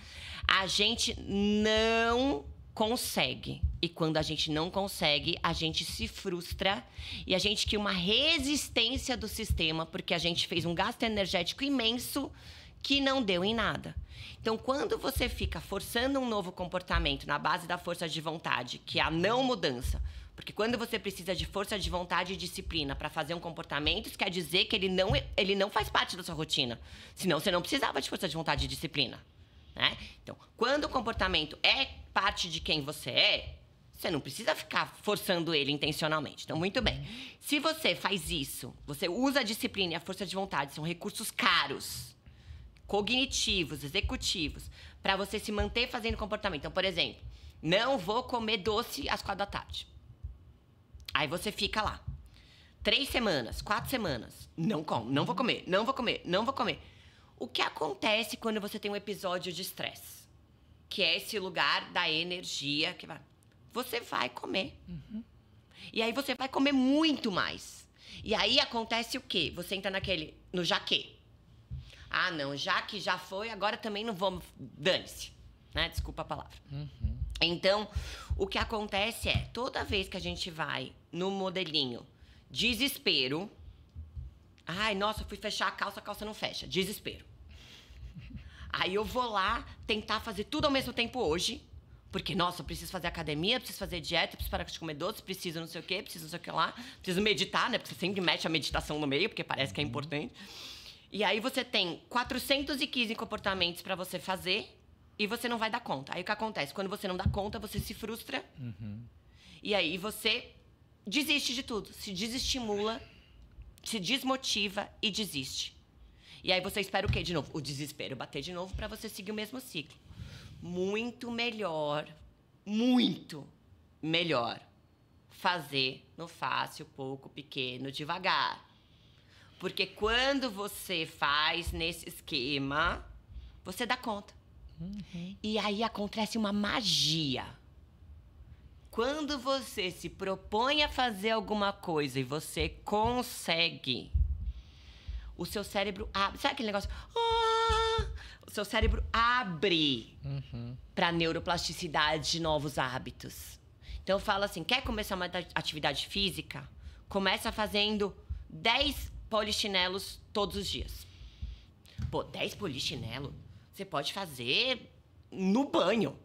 a gente não consegue. E quando a gente não consegue, a gente se frustra e a gente cria uma resistência do sistema, porque a gente fez um gasto energético imenso que não deu em nada. Então, quando você fica forçando um novo comportamento na base da força de vontade, que é a não mudança, porque quando você precisa de força de vontade e disciplina para fazer um comportamento, isso quer dizer que ele não faz parte da sua rotina. Senão, você não precisava de força de vontade e disciplina, né? Então, quando o comportamento é parte de quem você é, você não precisa ficar forçando ele intencionalmente. Então, muito bem. Se você faz isso, você usa a disciplina e a força de vontade, são recursos caros, cognitivos, executivos, para você se manter fazendo comportamento. Então, por exemplo, não vou comer doce às 4 da tarde. Aí você fica lá 3 semanas, 4 semanas, não como, não vou comer, não vou comer, não vou comer. O que acontece quando você tem um episódio de estresse? Que é esse lugar da energia que vai... Você vai comer. E aí você vai comer muito mais. E aí acontece o quê? Você entra no jaquê. Ah, não, já que já foi, agora também não vamos... Dane-se, né? Desculpa a palavra. Então, o que acontece é, toda vez que a gente vai no modelinho desespero... Ai, nossa, fui fechar a calça não fecha. Desespero. Aí eu vou lá tentar fazer tudo ao mesmo tempo hoje. Porque, nossa, eu preciso fazer academia, preciso fazer dieta, preciso parar de comer doce, preciso não sei o quê, preciso não sei o que lá. Preciso meditar, né? Porque você sempre mete a meditação no meio, porque parece que é importante. E aí você tem 415 comportamentos para você fazer e você não vai dar conta. Aí o que acontece? Quando você não dá conta, você se frustra. E aí você desiste de tudo. Se desestimula, se desmotiva e desiste. E aí você espera o quê de novo? O desespero bater de novo para você seguir o mesmo ciclo. Muito melhor fazer no fácil, pouco, pequeno, devagar. Porque quando você faz nesse esquema, você dá conta. E aí acontece uma magia. Quando você se propõe a fazer alguma coisa e você consegue, o seu cérebro abre. Sabe aquele negócio? O seu cérebro abre para neuroplasticidade de novos hábitos. Então eu falo assim, quer começar uma atividade física? Começa fazendo 10 polichinelos todos os dias. Pô, 10 polichinelos você pode fazer no banho,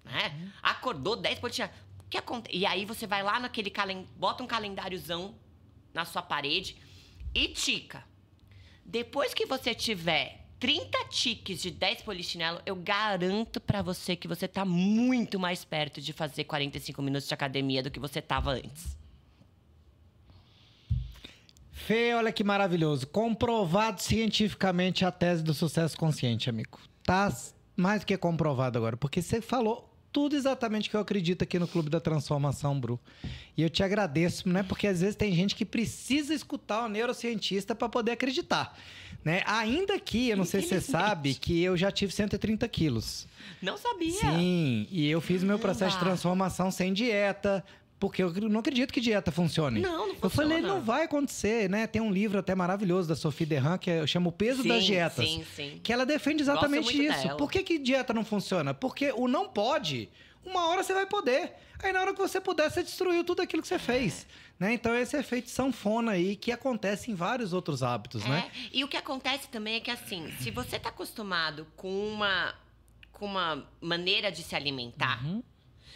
né? Acordou, 10 polichinelos. O que acontece? E aí você vai lá naquele bota um calendáriozão na sua parede e tica. Depois que você tiver 30 tiques de 10 polichinelo, eu garanto pra você que você tá muito mais perto de fazer 45 minutos de academia do que você tava antes. Fê, olha que maravilhoso. Comprovado cientificamente a tese do sucesso consciente, amigo. Tá mais do que comprovado agora, porque você falou tudo exatamente que eu acredito aqui no Clube da Transformação, Bru. E eu te agradeço, né? Porque às vezes tem gente que precisa escutar o neurocientista para poder acreditar, né? Ainda que, eu não sei se você sabe, que eu já tive 130 quilos. Não sabia. Sim, e eu fiz meu processo de transformação sem dieta, porque eu não acredito que dieta funcione. Não funciona. Eu falei, não vai acontecer, né? Tem um livro até maravilhoso da Sophie Derham, que chama O Peso das Dietas. Sim. Que ela defende exatamente isso. Dela. Por que dieta não funciona? Porque o não pode, uma hora você vai poder. Aí na hora que você puder, você destruiu tudo aquilo que você fez. Né? Então esse efeito sanfona aí, que acontece em vários outros hábitos, né? E o que acontece também é que, assim, se você tá acostumado com uma maneira de se alimentar...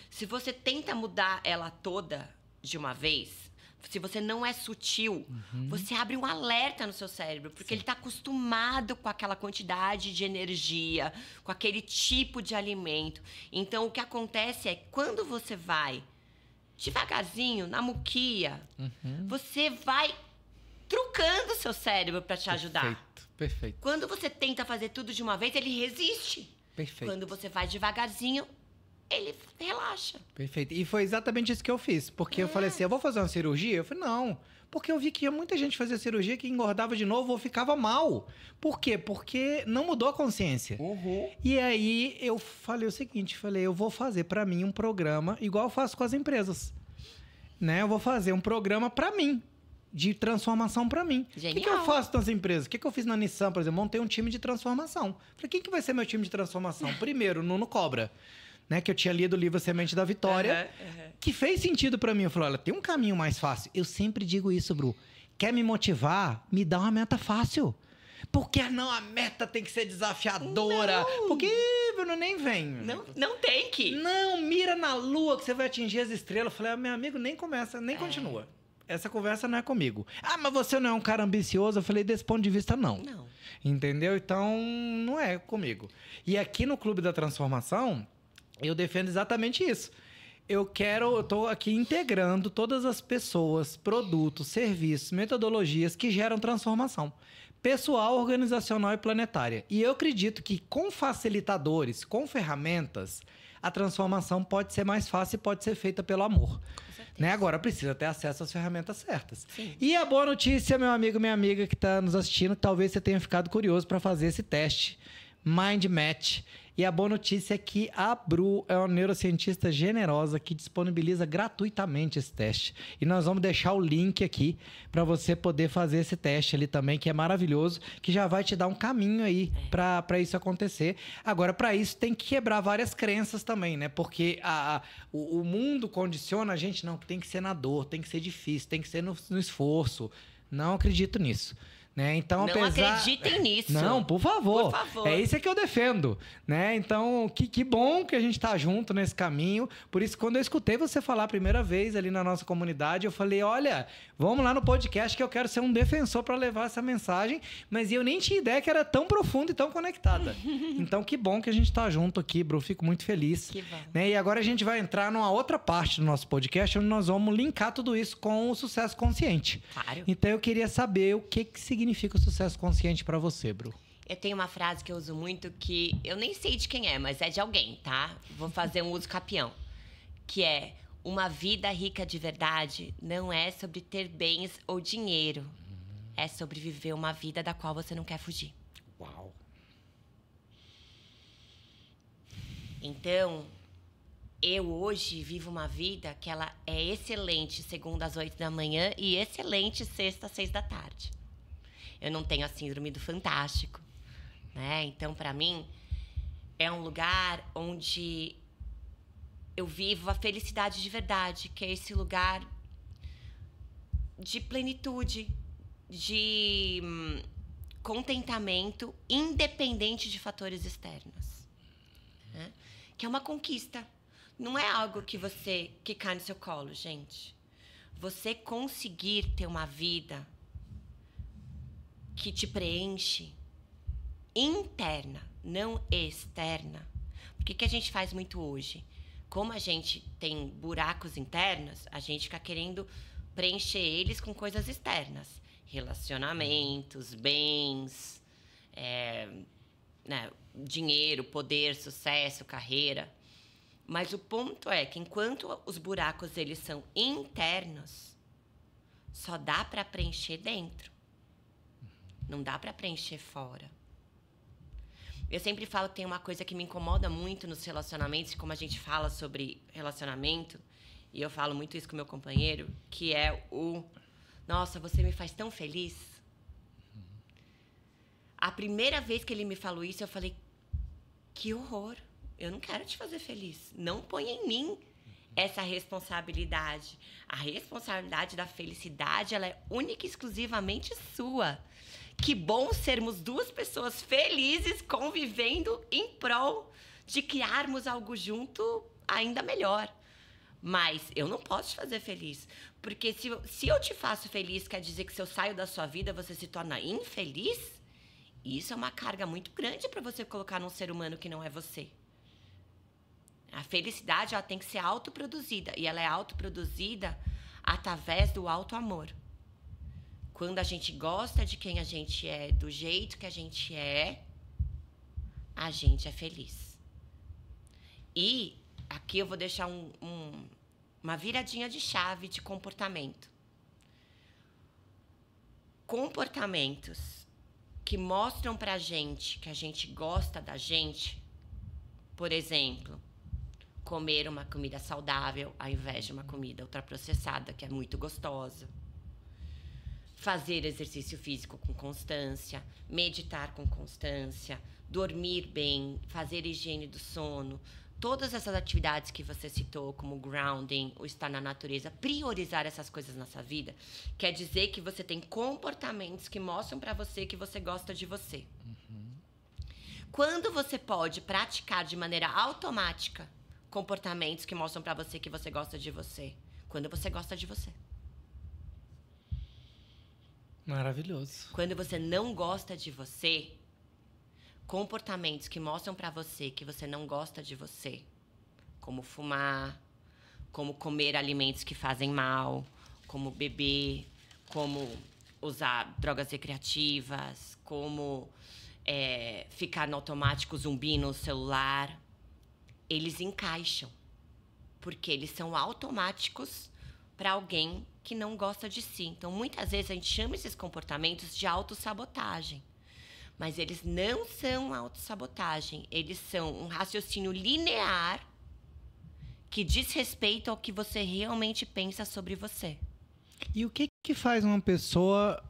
Se você tenta mudar ela toda de uma vez, se você não é sutil, você abre um alerta no seu cérebro, porque ele está acostumado com aquela quantidade de energia, com aquele tipo de alimento. Então, o que acontece é, quando você vai devagarzinho, na muquia, você vai trucando o seu cérebro para te ajudar. Perfeito. Quando você tenta fazer tudo de uma vez, ele resiste. Perfeito. Quando você vai devagarzinho, ele relaxa. Perfeito. E foi exatamente isso que eu fiz. Porque eu falei assim, eu vou fazer uma cirurgia? Eu falei, não. Porque eu vi que muita gente fazia cirurgia que engordava de novo ou ficava mal. Por quê? Porque não mudou a consciência. E aí eu falei o seguinte, eu vou fazer pra mim um programa igual eu faço com as empresas. Né? Eu vou fazer um programa pra mim, de transformação pra mim. O que eu faço nas empresas? O que eu fiz na Nissan, por exemplo? Montei um time de transformação. Falei, quem que vai ser meu time de transformação? Primeiro, Nuno Cobra. Né, que eu tinha lido o livro Semente da Vitória, que fez sentido pra mim. Eu falei, olha, tem um caminho mais fácil. Eu sempre digo isso, Bru. Quer me motivar? Me dá uma meta fácil. Porque não, a meta tem que ser desafiadora. Não. Porque, Bruno, nem vem. Não tem que. Não, mira na lua que você vai atingir as estrelas. Eu falei, meu amigo, nem começa, nem continua. Essa conversa não é comigo. Ah, mas você não é um cara ambicioso? Eu falei, desse ponto de vista, não. Não. Entendeu? Então, não é comigo. E aqui no Clube da Transformação, eu defendo exatamente isso. Eu tô aqui integrando todas as pessoas, produtos, serviços, metodologias que geram transformação pessoal, organizacional e planetária. E eu acredito que com facilitadores, com ferramentas, a transformação pode ser mais fácil e pode ser feita pelo amor. Né? Agora precisa ter acesso às ferramentas certas. Sim. E a boa notícia, meu amigo, minha amiga que está nos assistindo, talvez você tenha ficado curioso para fazer esse teste Mind Match. E a boa notícia é que a Bru é uma neurocientista generosa que disponibiliza gratuitamente esse teste. E nós vamos deixar o link aqui para você poder fazer esse teste ali também, que é maravilhoso, que já vai te dar um caminho aí para isso acontecer. Agora, para isso, tem que quebrar várias crenças também, né? Porque o mundo condiciona a gente, não, tem que ser na dor, tem que ser difícil, tem que ser no esforço. Não acredito nisso. Né? Então, não acreditem nisso. Não, por favor. Por favor. É isso que eu defendo. Né? Então, que bom que a gente está junto nesse caminho. Por isso, quando eu escutei você falar a primeira vez ali na nossa comunidade, eu falei, olha, vamos lá no podcast que eu quero ser um defensor para levar essa mensagem. Mas eu nem tinha ideia que era tão profunda e tão conectada. Então, que bom que a gente está junto aqui, Bru. Fico muito feliz. Que bom. Né? E agora a gente vai entrar numa outra parte do nosso podcast, onde nós vamos linkar tudo isso com o sucesso consciente. Claro. Então, eu queria saber o que significa o sucesso consciente para você, Bru. Eu tenho uma frase que eu uso muito que eu nem sei de quem é, mas é de alguém, tá? Vou fazer um uso capião. Que é, uma vida rica de verdade não é sobre ter bens ou dinheiro. É sobre viver uma vida da qual você não quer fugir. Uau! Então, eu hoje vivo uma vida que ela é excelente segunda às 8 da manhã e excelente sexta às 6 da tarde. Eu não tenho a síndrome do fantástico, né? Então, para mim, é um lugar onde eu vivo a felicidade de verdade, que é esse lugar de plenitude, de contentamento, independente de fatores externos, né? Que é uma conquista. Não é algo que cai no seu colo, gente. Você conseguir ter uma vida que te preenche interna, não externa. O que a gente faz muito hoje? Como a gente tem buracos internos, a gente fica querendo preencher eles com coisas externas. Relacionamentos, bens, né, dinheiro, poder, sucesso, carreira. Mas o ponto é que enquanto os buracos eles são internos, só dá para preencher dentro. Não dá para preencher fora. Eu sempre falo que tem uma coisa que me incomoda muito nos relacionamentos, como a gente fala sobre relacionamento, e eu falo muito isso com meu companheiro, que é nossa, você me faz tão feliz. A primeira vez que ele me falou isso, eu falei, que horror, eu não quero te fazer feliz. Não ponha em mim essa responsabilidade. A responsabilidade da felicidade, ela é única e exclusivamente sua. Que bom sermos duas pessoas felizes convivendo em prol de criarmos algo junto ainda melhor. Mas eu não posso te fazer feliz. Porque se eu te faço feliz, quer dizer que se eu saio da sua vida, você se torna infeliz? Isso é uma carga muito grande para você colocar num ser humano que não é você. A felicidade, ela tem que ser autoproduzida. E ela é autoproduzida através do auto-amor. Quando a gente gosta de quem a gente é, do jeito que a gente é feliz. E aqui eu vou deixar uma viradinha de chave de comportamento. Comportamentos que mostram pra gente que a gente gosta da gente, por exemplo, comer uma comida saudável ao invés de uma comida ultraprocessada, que é muito gostosa. Fazer exercício físico com constância, meditar com constância, dormir bem, fazer higiene do sono. Todas essas atividades que você citou, como grounding, o estar na natureza, priorizar essas coisas na sua vida, quer dizer que você tem comportamentos que mostram para você que você gosta de você. Quando você pode praticar de maneira automática comportamentos que mostram para você que você gosta de você? Quando você gosta de você. Maravilhoso. Quando você não gosta de você, comportamentos que mostram pra você que você não gosta de você, como fumar, como comer alimentos que fazem mal, como beber, como usar drogas recreativas, como ficar no automático zumbi no celular, eles encaixam, porque eles são automáticos para alguém que não gosta de si. Então, muitas vezes a gente chama esses comportamentos de autossabotagem. Mas eles não são autossabotagem. Eles são um raciocínio linear que diz respeito ao que você realmente pensa sobre você. E o que faz uma pessoa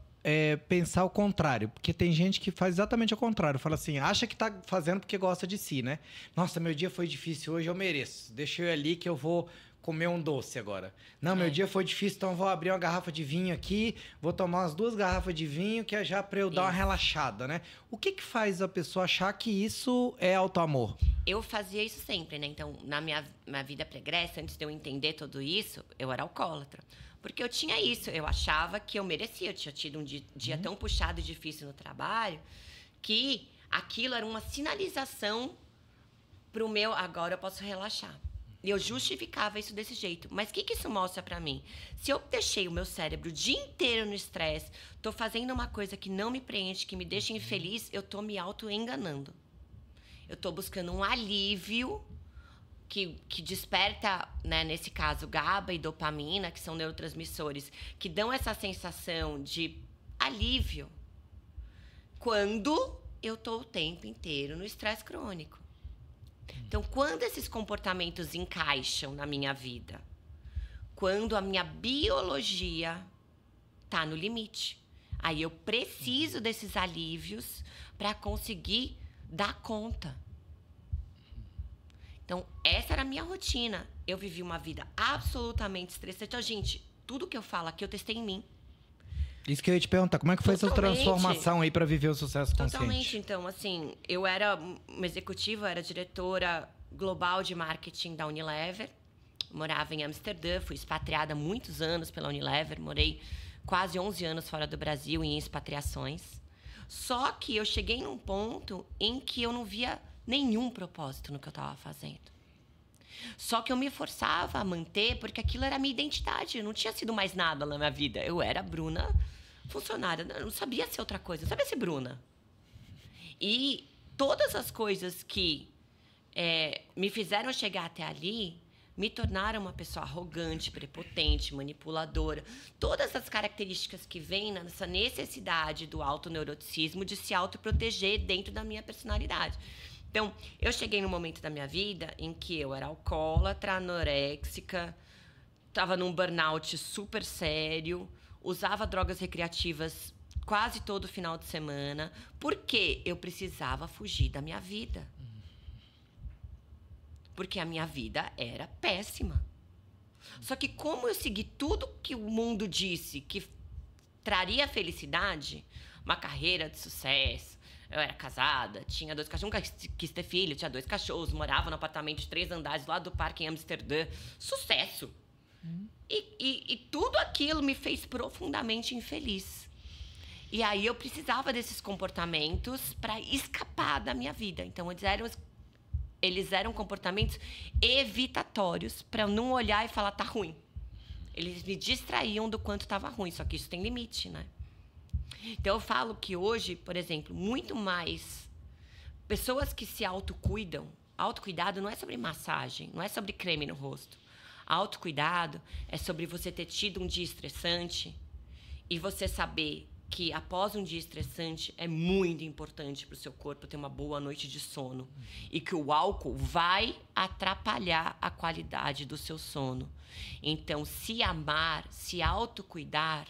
pensar o contrário? Porque tem gente que faz exatamente o contrário. Fala assim, acha que tá fazendo porque gosta de si, né? Nossa, meu dia foi difícil hoje, eu mereço. Deixa eu ir ali que eu vou comer um doce agora. Não, meu dia foi difícil, então eu vou abrir uma garrafa de vinho aqui, vou tomar umas 2 garrafas de vinho, que é já para eu dar uma relaxada, né? O que faz a pessoa achar que isso é autoamor? Eu fazia isso sempre, né? Então, na minha vida pregressa, antes de eu entender tudo isso, eu era alcoólatra. Porque eu tinha isso, eu achava que eu merecia. Eu tinha tido um dia tão puxado e difícil no trabalho, que aquilo era uma sinalização pro meu, agora eu posso relaxar. E eu justificava isso desse jeito. Mas o que isso mostra pra mim? Se eu deixei o meu cérebro o dia inteiro no estresse, tô fazendo uma coisa que não me preenche, que me deixa infeliz, eu tô me auto-enganando. Eu tô buscando um alívio que desperta, né, nesse caso, GABA e dopamina, que são neurotransmissores, que dão essa sensação de alívio quando eu tô o tempo inteiro no estresse crônico. Então, quando esses comportamentos encaixam na minha vida? Quando a minha biologia tá no limite. Aí eu preciso desses alívios para conseguir dar conta. Então, essa era a minha rotina. Eu vivi uma vida absolutamente estressante. Então, gente, tudo que eu falo aqui eu testei em mim. Isso que eu ia te perguntar, como é que foi essa transformação aí para viver o sucesso consciente? Totalmente. Então, assim, eu era uma executiva, era diretora global de marketing da Unilever. Morava em Amsterdã, fui expatriada há muitos anos pela Unilever. Morei quase 11 anos fora do Brasil em expatriações. Só que eu cheguei num ponto em que eu não via nenhum propósito no que eu estava fazendo. Só que eu me forçava a manter, porque aquilo era a minha identidade. Eu não tinha sido mais nada na minha vida. Eu era a Bruna funcionária. Eu não sabia ser outra coisa. Eu sabia ser Bruna. E todas as coisas que me fizeram chegar até ali me tornaram uma pessoa arrogante, prepotente, manipuladora. Todas as características que vêm nessa necessidade do autoneuroticismo de se autoproteger dentro da minha personalidade. Então, eu cheguei num momento da minha vida em que eu era alcoólatra, anoréxica, estava num burnout super sério, usava drogas recreativas quase todo final de semana, porque eu precisava fugir da minha vida. Porque a minha vida era péssima. Só que como eu segui tudo que o mundo disse que traria felicidade, uma carreira de sucesso, eu era casada, tinha 2 cachorros, nunca quis ter filho, tinha 2 cachorros, morava no apartamento de 3 andares lá do parque em Amsterdã. Sucesso! E tudo aquilo me fez profundamente infeliz. E aí eu precisava desses comportamentos para escapar da minha vida. Então, eles eram comportamentos evitatórios para eu não olhar e falar, tá ruim. Eles me distraíam do quanto estava ruim, só que isso tem limite, né? Então, eu falo que hoje, por exemplo, muito mais pessoas que se autocuidam, Autocuidado não é sobre massagem, não é sobre creme no rosto. Autocuidado é sobre você ter tido um dia estressante e você saber que após um dia estressante é muito importante para o seu corpo ter uma boa noite de sono. E que o álcool vai atrapalhar a qualidade do seu sono. Então, se amar, se autocuidar,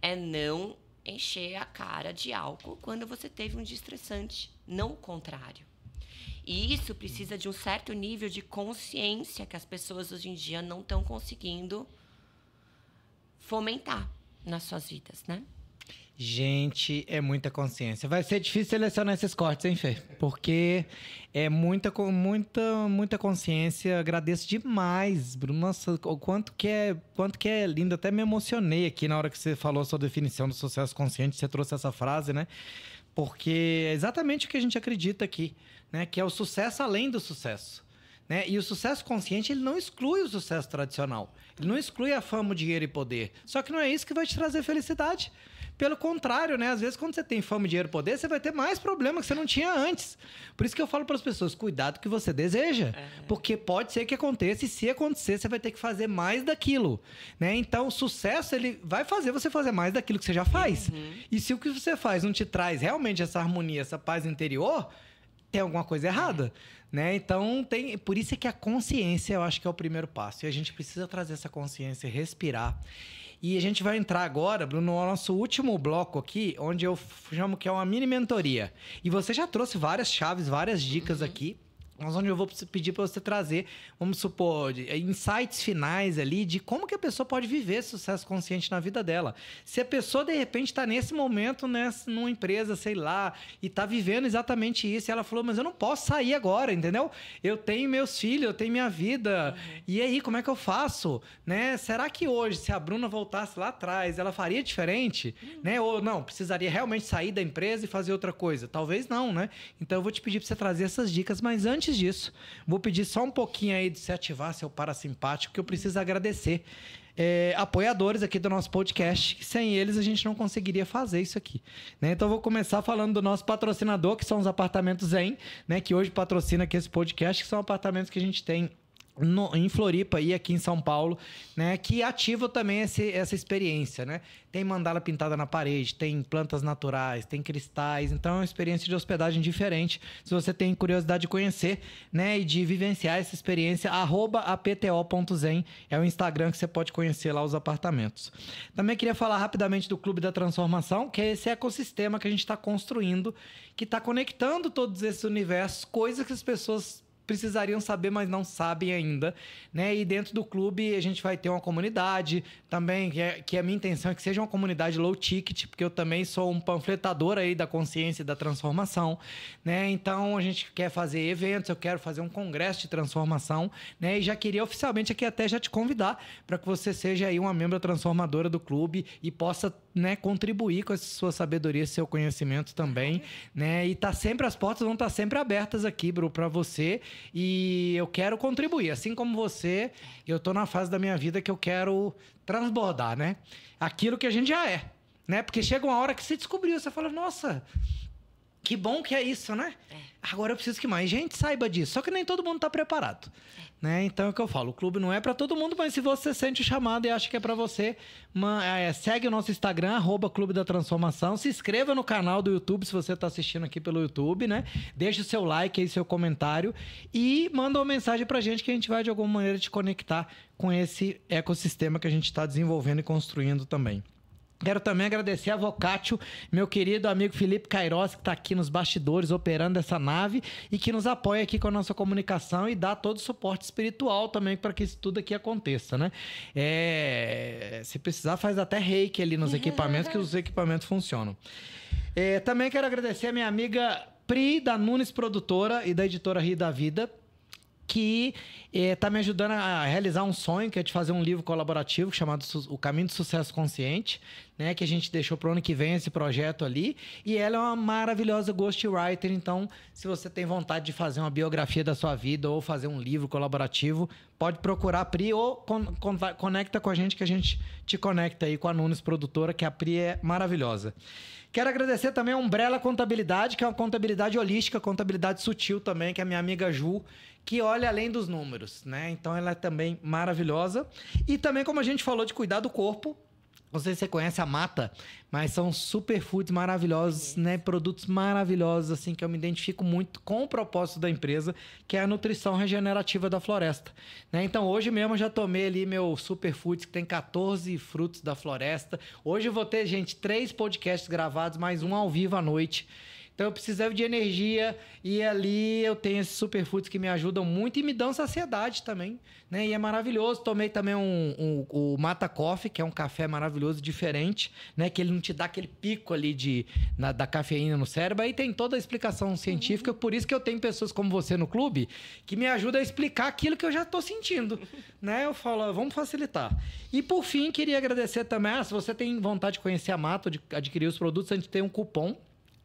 é não encher a cara de álcool quando você teve um dia estressante. Não o contrário. E isso precisa de um certo nível de consciência que as pessoas hoje em dia não estão conseguindo fomentar nas suas vidas, né? Gente, é muita consciência. Vai ser difícil selecionar esses cortes, hein, Fê? Porque é muita consciência. Agradeço demais, Bruno. Nossa, o quanto que é lindo. Até me emocionei aqui na hora que você falou a sua definição do sucesso consciente. Você trouxe essa frase, né? Porque é exatamente o que a gente acredita aqui, né? Que é o sucesso além do sucesso. Né? E o sucesso consciente, ele não exclui o sucesso tradicional. Ele não exclui a fama, o dinheiro e poder. Só que não é isso que vai te trazer felicidade. Pelo contrário, né? Às vezes, quando você tem fama, dinheiro e poder, você vai ter mais problema que você não tinha antes. Por isso que eu falo para as pessoas, cuidado com o que você deseja. Porque pode ser que aconteça, e se acontecer, você vai ter que fazer mais daquilo. Né? Então, o sucesso, ele vai fazer você fazer mais daquilo que você já faz. E se o que você faz não te traz realmente essa harmonia, essa paz interior, tem alguma coisa errada. Né? Então, por isso é que a consciência, eu acho que é o primeiro passo. E a gente precisa trazer essa consciência, respirar. E a gente vai entrar agora, Bruno, no nosso último bloco aqui, onde eu chamo que é uma mini mentoria. E você já trouxe várias chaves, várias dicas aqui. Mas onde eu vou pedir para você trazer, vamos supor, insights finais ali de como que a pessoa pode viver sucesso consciente na vida dela. Se a pessoa, de repente, está nesse momento, numa empresa, sei lá, e está vivendo exatamente isso, e ela falou, mas eu não posso sair agora, entendeu? Eu tenho meus filhos, eu tenho minha vida, e aí, como é que eu faço? Né? Será que hoje, se a Bruna voltasse lá atrás, ela faria diferente? Né? Ou não, precisaria realmente sair da empresa e fazer outra coisa? Talvez não, né? Então, eu vou te pedir para você trazer essas dicas, mas antes disso, vou pedir só um pouquinho aí de se ativar seu parasimpático, que eu preciso agradecer apoiadores aqui do nosso podcast, que sem eles a gente não conseguiria fazer isso aqui. Né? Então, eu vou começar falando do nosso patrocinador, que são os Apartamentos Zen, né? Que hoje patrocina aqui esse podcast, que são apartamentos que a gente tem em Floripa e aqui em São Paulo, né, que ativam também essa experiência, né? Tem mandala pintada na parede, tem plantas naturais, tem cristais, então é uma experiência de hospedagem diferente. Se você tem curiosidade de conhecer, né, e de vivenciar essa experiência, @apto.zen é o Instagram que você pode conhecer lá os apartamentos. Também queria falar rapidamente do Clube da Transformação, que é esse ecossistema que a gente está construindo, que está conectando todos esses universos, coisas que as pessoas precisariam saber, mas não sabem ainda, né? E dentro do clube a gente vai ter uma comunidade também, que a minha intenção é que seja uma comunidade low ticket, porque eu também sou um panfletador aí da consciência e da transformação, né? Então a gente quer fazer eventos, eu quero fazer um congresso de transformação, né? E já queria oficialmente aqui até já te convidar para que você seja aí uma membro transformadora do clube e possa, né, contribuir com a sua sabedoria, seu conhecimento também, né? E as portas vão estar sempre abertas aqui, Bru, para você. E eu quero contribuir, assim como você, eu estou na fase da minha vida que eu quero transbordar, né? Aquilo que a gente já é, né? Porque chega uma hora que você descobriu, você fala, nossa, que bom que é isso, né? Agora eu preciso que mais gente saiba disso. Só que nem todo mundo está preparado, né? Então é o que eu falo, o clube não é para todo mundo, mas se você sente o chamado e acha que é para você, segue o nosso Instagram, @Clube da Transformação, se inscreva no canal do YouTube, se você está assistindo aqui pelo YouTube, né? Deixa o seu like aí, seu comentário e manda uma mensagem pra gente que a gente vai de alguma maneira te conectar com esse ecossistema que a gente está desenvolvendo e construindo também. Quero também agradecer a Vocatio, meu querido amigo Felipe Queiroz, que está aqui nos bastidores operando essa nave e que nos apoia aqui com a nossa comunicação e dá todo o suporte espiritual também para que isso tudo aqui aconteça, né? Se precisar, faz até reiki ali nos equipamentos, que os equipamentos funcionam. Também quero agradecer a minha amiga Pri, da Nunes Produtora e da editora Rio da Vida, que está me ajudando a realizar um sonho, que é de fazer um livro colaborativo chamado O Caminho do Sucesso Consciente, né? Que a gente deixou para o ano que vem esse projeto ali. E ela é uma maravilhosa ghostwriter. Então, se você tem vontade de fazer uma biografia da sua vida ou fazer um livro colaborativo, pode procurar a Pri ou conecta com a gente, que a gente te conecta aí com a Nunes Produtora, que a Pri é maravilhosa. Quero agradecer também a Umbrella Contabilidade, que é uma contabilidade holística, contabilidade sutil também, que é a minha amiga Ju, que olha além dos números, né? Então ela é também maravilhosa. E também, como a gente falou de cuidar do corpo, não sei se você conhece a Mata, mas são superfoods maravilhosos, né? Produtos maravilhosos, assim, que eu me identifico muito com o propósito da empresa, que é a nutrição regenerativa da floresta, né? Então, hoje mesmo eu já tomei ali meu superfoods, que tem 14 frutos da floresta. Hoje eu vou ter, gente, 3 podcasts gravados, mais um ao vivo à noite. Então, eu precisava de energia e ali eu tenho esses superfoods que me ajudam muito e me dão saciedade também, né? E é maravilhoso. Tomei também o Mata Coffee, que é um café maravilhoso, diferente, né? Que ele não te dá aquele pico ali da cafeína no cérebro. Aí tem toda a explicação científica. Por isso que eu tenho pessoas como você no clube que me ajudam a explicar aquilo que eu já estou sentindo, né? Eu falo, vamos facilitar. E, por fim, queria agradecer também. Se você tem vontade de conhecer a Mata, de adquirir os produtos, a gente tem um cupom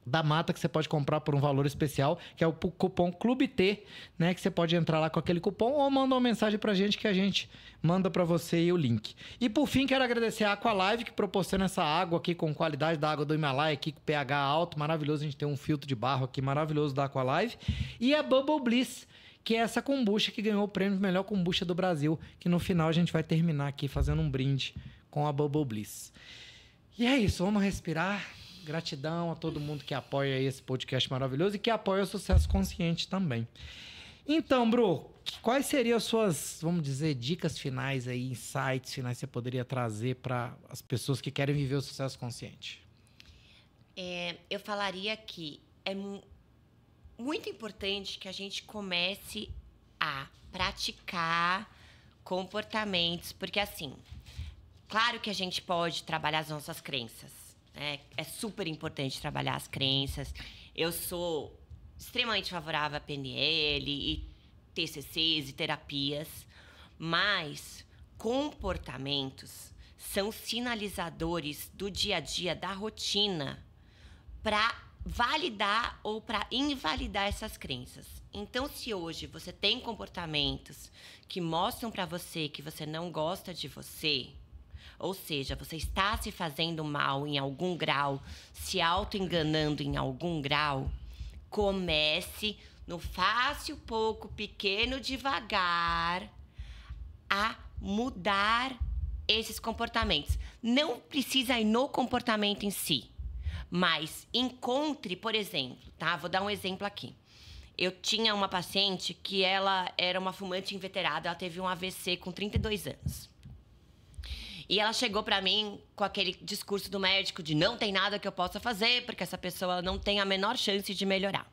da Mata que você pode comprar por um valor especial, que é o cupom Clube T, né? Que você pode entrar lá com aquele cupom ou manda uma mensagem pra gente que a gente manda pra você aí o link. E por fim, quero agradecer a Aqualive, que proporciona essa água aqui com qualidade da água do Himalaia, aqui com pH alto, maravilhoso. A gente tem um filtro de barro aqui maravilhoso da Aqualive. E a Bubble Bliss, que é essa kombucha que ganhou o prêmio de melhor kombucha do Brasil, que no final a gente vai terminar aqui fazendo um brinde com a Bubble Bliss. E é isso, vamos respirar. Gratidão a todo mundo que apoia esse podcast maravilhoso e que apoia o Sucesso Consciente também. Então, Bru, quais seriam as suas, vamos dizer, dicas finais aí, insights finais que você poderia trazer para as pessoas que querem viver o sucesso consciente? Eu falaria que é muito importante que a gente comece a praticar comportamentos, porque assim, claro que a gente pode trabalhar as nossas crenças. É super importante trabalhar as crenças. Eu sou extremamente favorável a PNL e TCCs e terapias, mas comportamentos são sinalizadores do dia a dia, da rotina, para validar ou para invalidar essas crenças. Então, se hoje você tem comportamentos que mostram para você que você não gosta de você, ou seja, você está se fazendo mal em algum grau, se auto-enganando em algum grau, comece no fácil, pouco, pequeno, devagar, a mudar esses comportamentos. Não precisa ir no comportamento em si, mas encontre, por exemplo, tá? Vou dar um exemplo aqui. Eu tinha uma paciente que ela era uma fumante inveterada, ela teve um AVC com 32 anos. E ela chegou pra mim com aquele discurso do médico de não tem nada que eu possa fazer, porque essa pessoa não tem a menor chance de melhorar.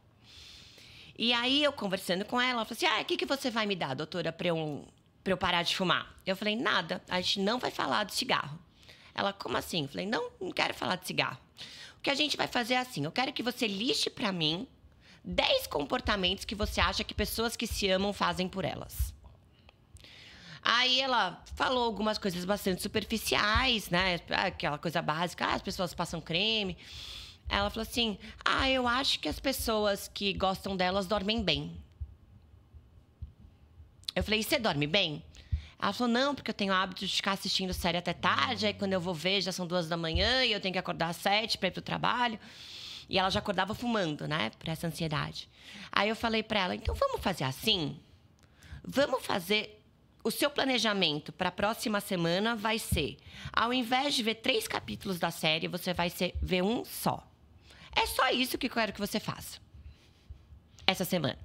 E aí, eu conversando com ela falei assim, o que você vai me dar, doutora, pra eu parar de fumar? Eu falei, nada, a gente não vai falar de cigarro. Ela, como assim? Eu falei, não quero falar de cigarro. O que a gente vai fazer é assim, eu quero que você liste pra mim 10 comportamentos que você acha que pessoas que se amam fazem por elas. Aí ela falou algumas coisas bastante superficiais, né? Aquela coisa básica, as pessoas passam creme. Ela falou assim, eu acho que as pessoas que gostam delas dormem bem. Eu falei, e você dorme bem? Ela falou, não, porque eu tenho o hábito de ficar assistindo série até tarde, aí quando eu vou ver já são 2 da manhã e eu tenho que acordar às 7 para ir pro trabalho. E ela já acordava fumando, né? Por essa ansiedade. Aí eu falei para ela, então vamos fazer assim? Vamos fazer... O seu planejamento para a próxima semana vai ser, ao invés de ver 3 capítulos da série, você vai ver um só. É só isso que eu quero que você faça. Essa semana.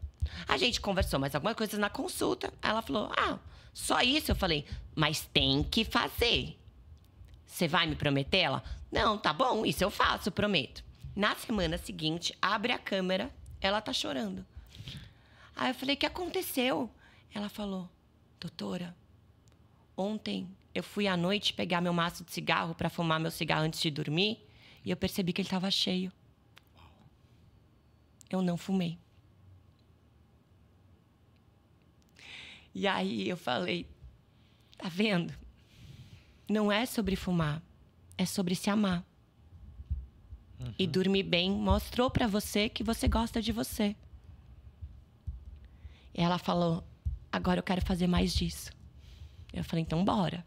A gente conversou mais algumas coisas na consulta. Ela falou, só isso? Eu falei, mas tem que fazer. Você vai me prometer? Ela, não, tá bom, isso eu faço, prometo. Na semana seguinte, abre a câmera, ela tá chorando. Aí eu falei, o que aconteceu? Ela falou, doutora, ontem eu fui à noite pegar meu maço de cigarro para fumar meu cigarro antes de dormir e eu percebi que ele estava cheio. Eu não fumei. E aí eu falei, tá vendo? Não é sobre fumar, é sobre se amar. E dormir bem mostrou pra você que você gosta de você. E ela falou, agora eu quero fazer mais disso. Eu falei, então bora.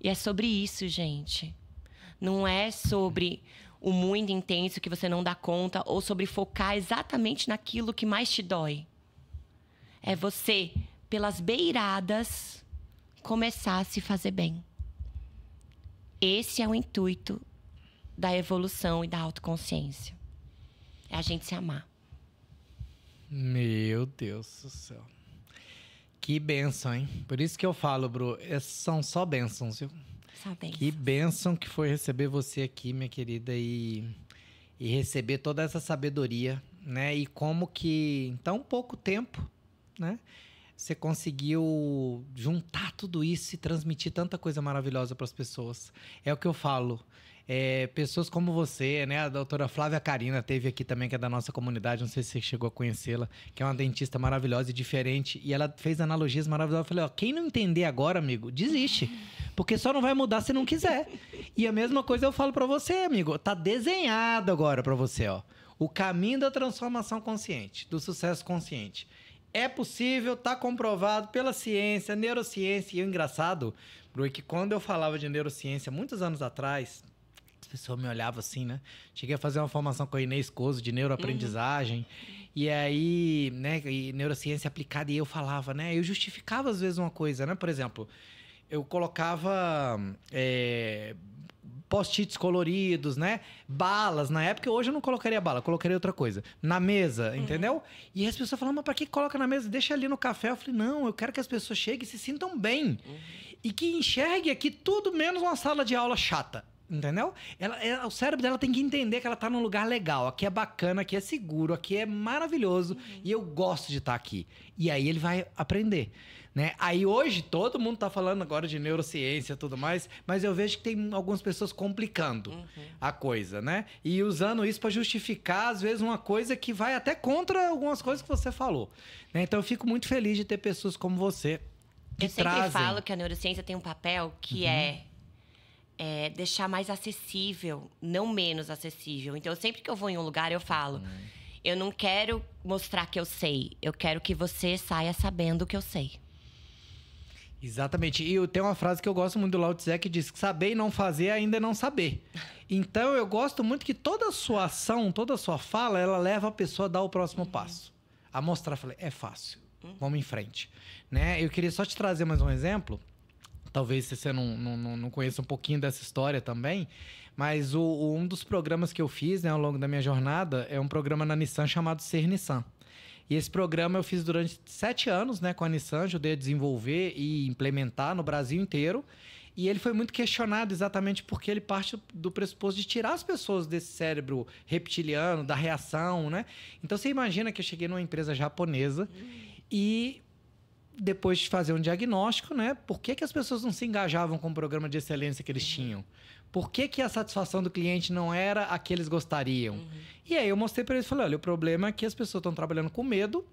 E é sobre isso, gente. Não é sobre o muito intenso que você não dá conta ou sobre focar exatamente naquilo que mais te dói. É você, pelas beiradas, começar a se fazer bem. Esse é o intuito da evolução e da autoconsciência. É a gente se amar. Meu Deus do céu. Que bênção, hein? Por isso que eu falo, Bru, são só bênçãos, viu? Só bênção. Que bênção que foi receber você aqui, minha querida, e receber toda essa sabedoria, né? E como que em tão pouco tempo, né? Você conseguiu juntar tudo isso e transmitir tanta coisa maravilhosa para as pessoas. É o que eu falo. Pessoas como você, né? A doutora Flávia Carina teve aqui também, que é da nossa comunidade. Não sei se você chegou a conhecê-la, que é uma dentista maravilhosa e diferente. E ela fez analogias maravilhosas. Eu falei, ó, quem não entender agora, amigo, desiste. Porque só não vai mudar se não quiser. E a mesma coisa eu falo para você, amigo. Tá desenhado agora para você, ó. O caminho da transformação consciente, do sucesso consciente. É possível, tá comprovado pela ciência, neurociência. E o engraçado, Bru, é que quando eu falava de neurociência, muitos anos atrás, as pessoas me olhavam assim, né? Cheguei a fazer uma formação com a Inês Coso de neuroaprendizagem. E aí, né, e neurociência aplicada, e eu falava, né? Eu justificava às vezes uma coisa, né? Por exemplo, eu colocava post-its coloridos, né? Balas. Na época, hoje eu não colocaria bala, eu colocaria outra coisa. Na mesa, entendeu? E as pessoas falavam, mas pra que coloca na mesa? Deixa ali no café. Eu falei, não, eu quero que as pessoas cheguem e se sintam bem. E que enxerguem aqui tudo menos uma sala de aula chata. Entendeu? O cérebro dela tem que entender que ela tá num lugar legal. Aqui é bacana, aqui é seguro, aqui é maravilhoso. E eu gosto de estar aqui. E aí ele vai aprender. Né? Aí hoje todo mundo tá falando agora de neurociência e tudo mais, mas eu vejo que tem algumas pessoas complicando a coisa, né? E usando isso para justificar, às vezes, uma coisa que vai até contra algumas coisas que você falou. Né? Então eu fico muito feliz de ter pessoas como você que eu sempre trazem... falo que a neurociência tem um papel que é deixar mais acessível, não menos acessível. Então, sempre que eu vou em um lugar, eu falo... Eu não quero mostrar que eu sei, eu quero que você saia sabendo o que eu sei. Exatamente. E tem uma frase que eu gosto muito do Lao Tse que diz que saber e não fazer ainda é não saber. Então, eu gosto muito que toda a sua ação, toda a sua fala, ela leva a pessoa a dar o próximo passo. A mostrar, falei, é fácil, vamos em frente. Né? Eu queria só te trazer mais um exemplo. Talvez você não conheça um pouquinho dessa história também. Mas um dos programas que eu fiz, né, ao longo da minha jornada é um programa na Nissan chamado Ser Nissan. E esse programa eu fiz durante 7 anos, né, com a Nissan, ajudei a desenvolver e implementar no Brasil inteiro. E ele foi muito questionado exatamente porque ele parte do pressuposto de tirar as pessoas desse cérebro reptiliano, da reação, né? Então você imagina que eu cheguei numa empresa japonesa e depois de fazer um diagnóstico, né, por que as pessoas não se engajavam com o programa de excelência que eles tinham? Por que a satisfação do cliente não era a que eles gostariam? E aí eu mostrei para eles, falei, olha, o problema é que as pessoas estão trabalhando com medo,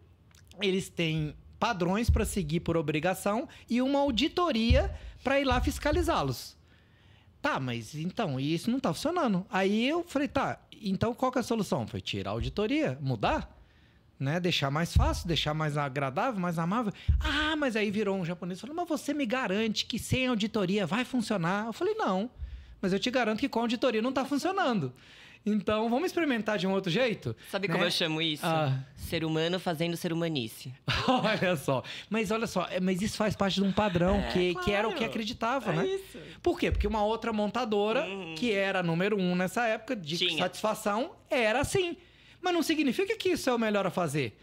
eles têm padrões para seguir por obrigação e uma auditoria para ir lá fiscalizá-los. Tá, mas então, isso não tá funcionando. Aí eu falei, tá, então qual que é a solução? Foi tirar a auditoria, mudar? Né? Deixar mais fácil, deixar mais agradável, mais amável. Ah, mas aí virou um japonês, falou, mas você me garante que sem auditoria vai funcionar? Eu falei, não. Mas eu te garanto que com a auditoria não está funcionando. Então, vamos experimentar de um outro jeito? Sabe como eu chamo isso? Ser humano fazendo ser humanice. Olha só. Mas olha só, mas isso faz parte de um padrão que era o que acreditava, né? Isso. Por quê? Porque uma outra montadora, que era a número 1 nessa época, de satisfação, era assim. Mas não significa que isso é o melhor a fazer.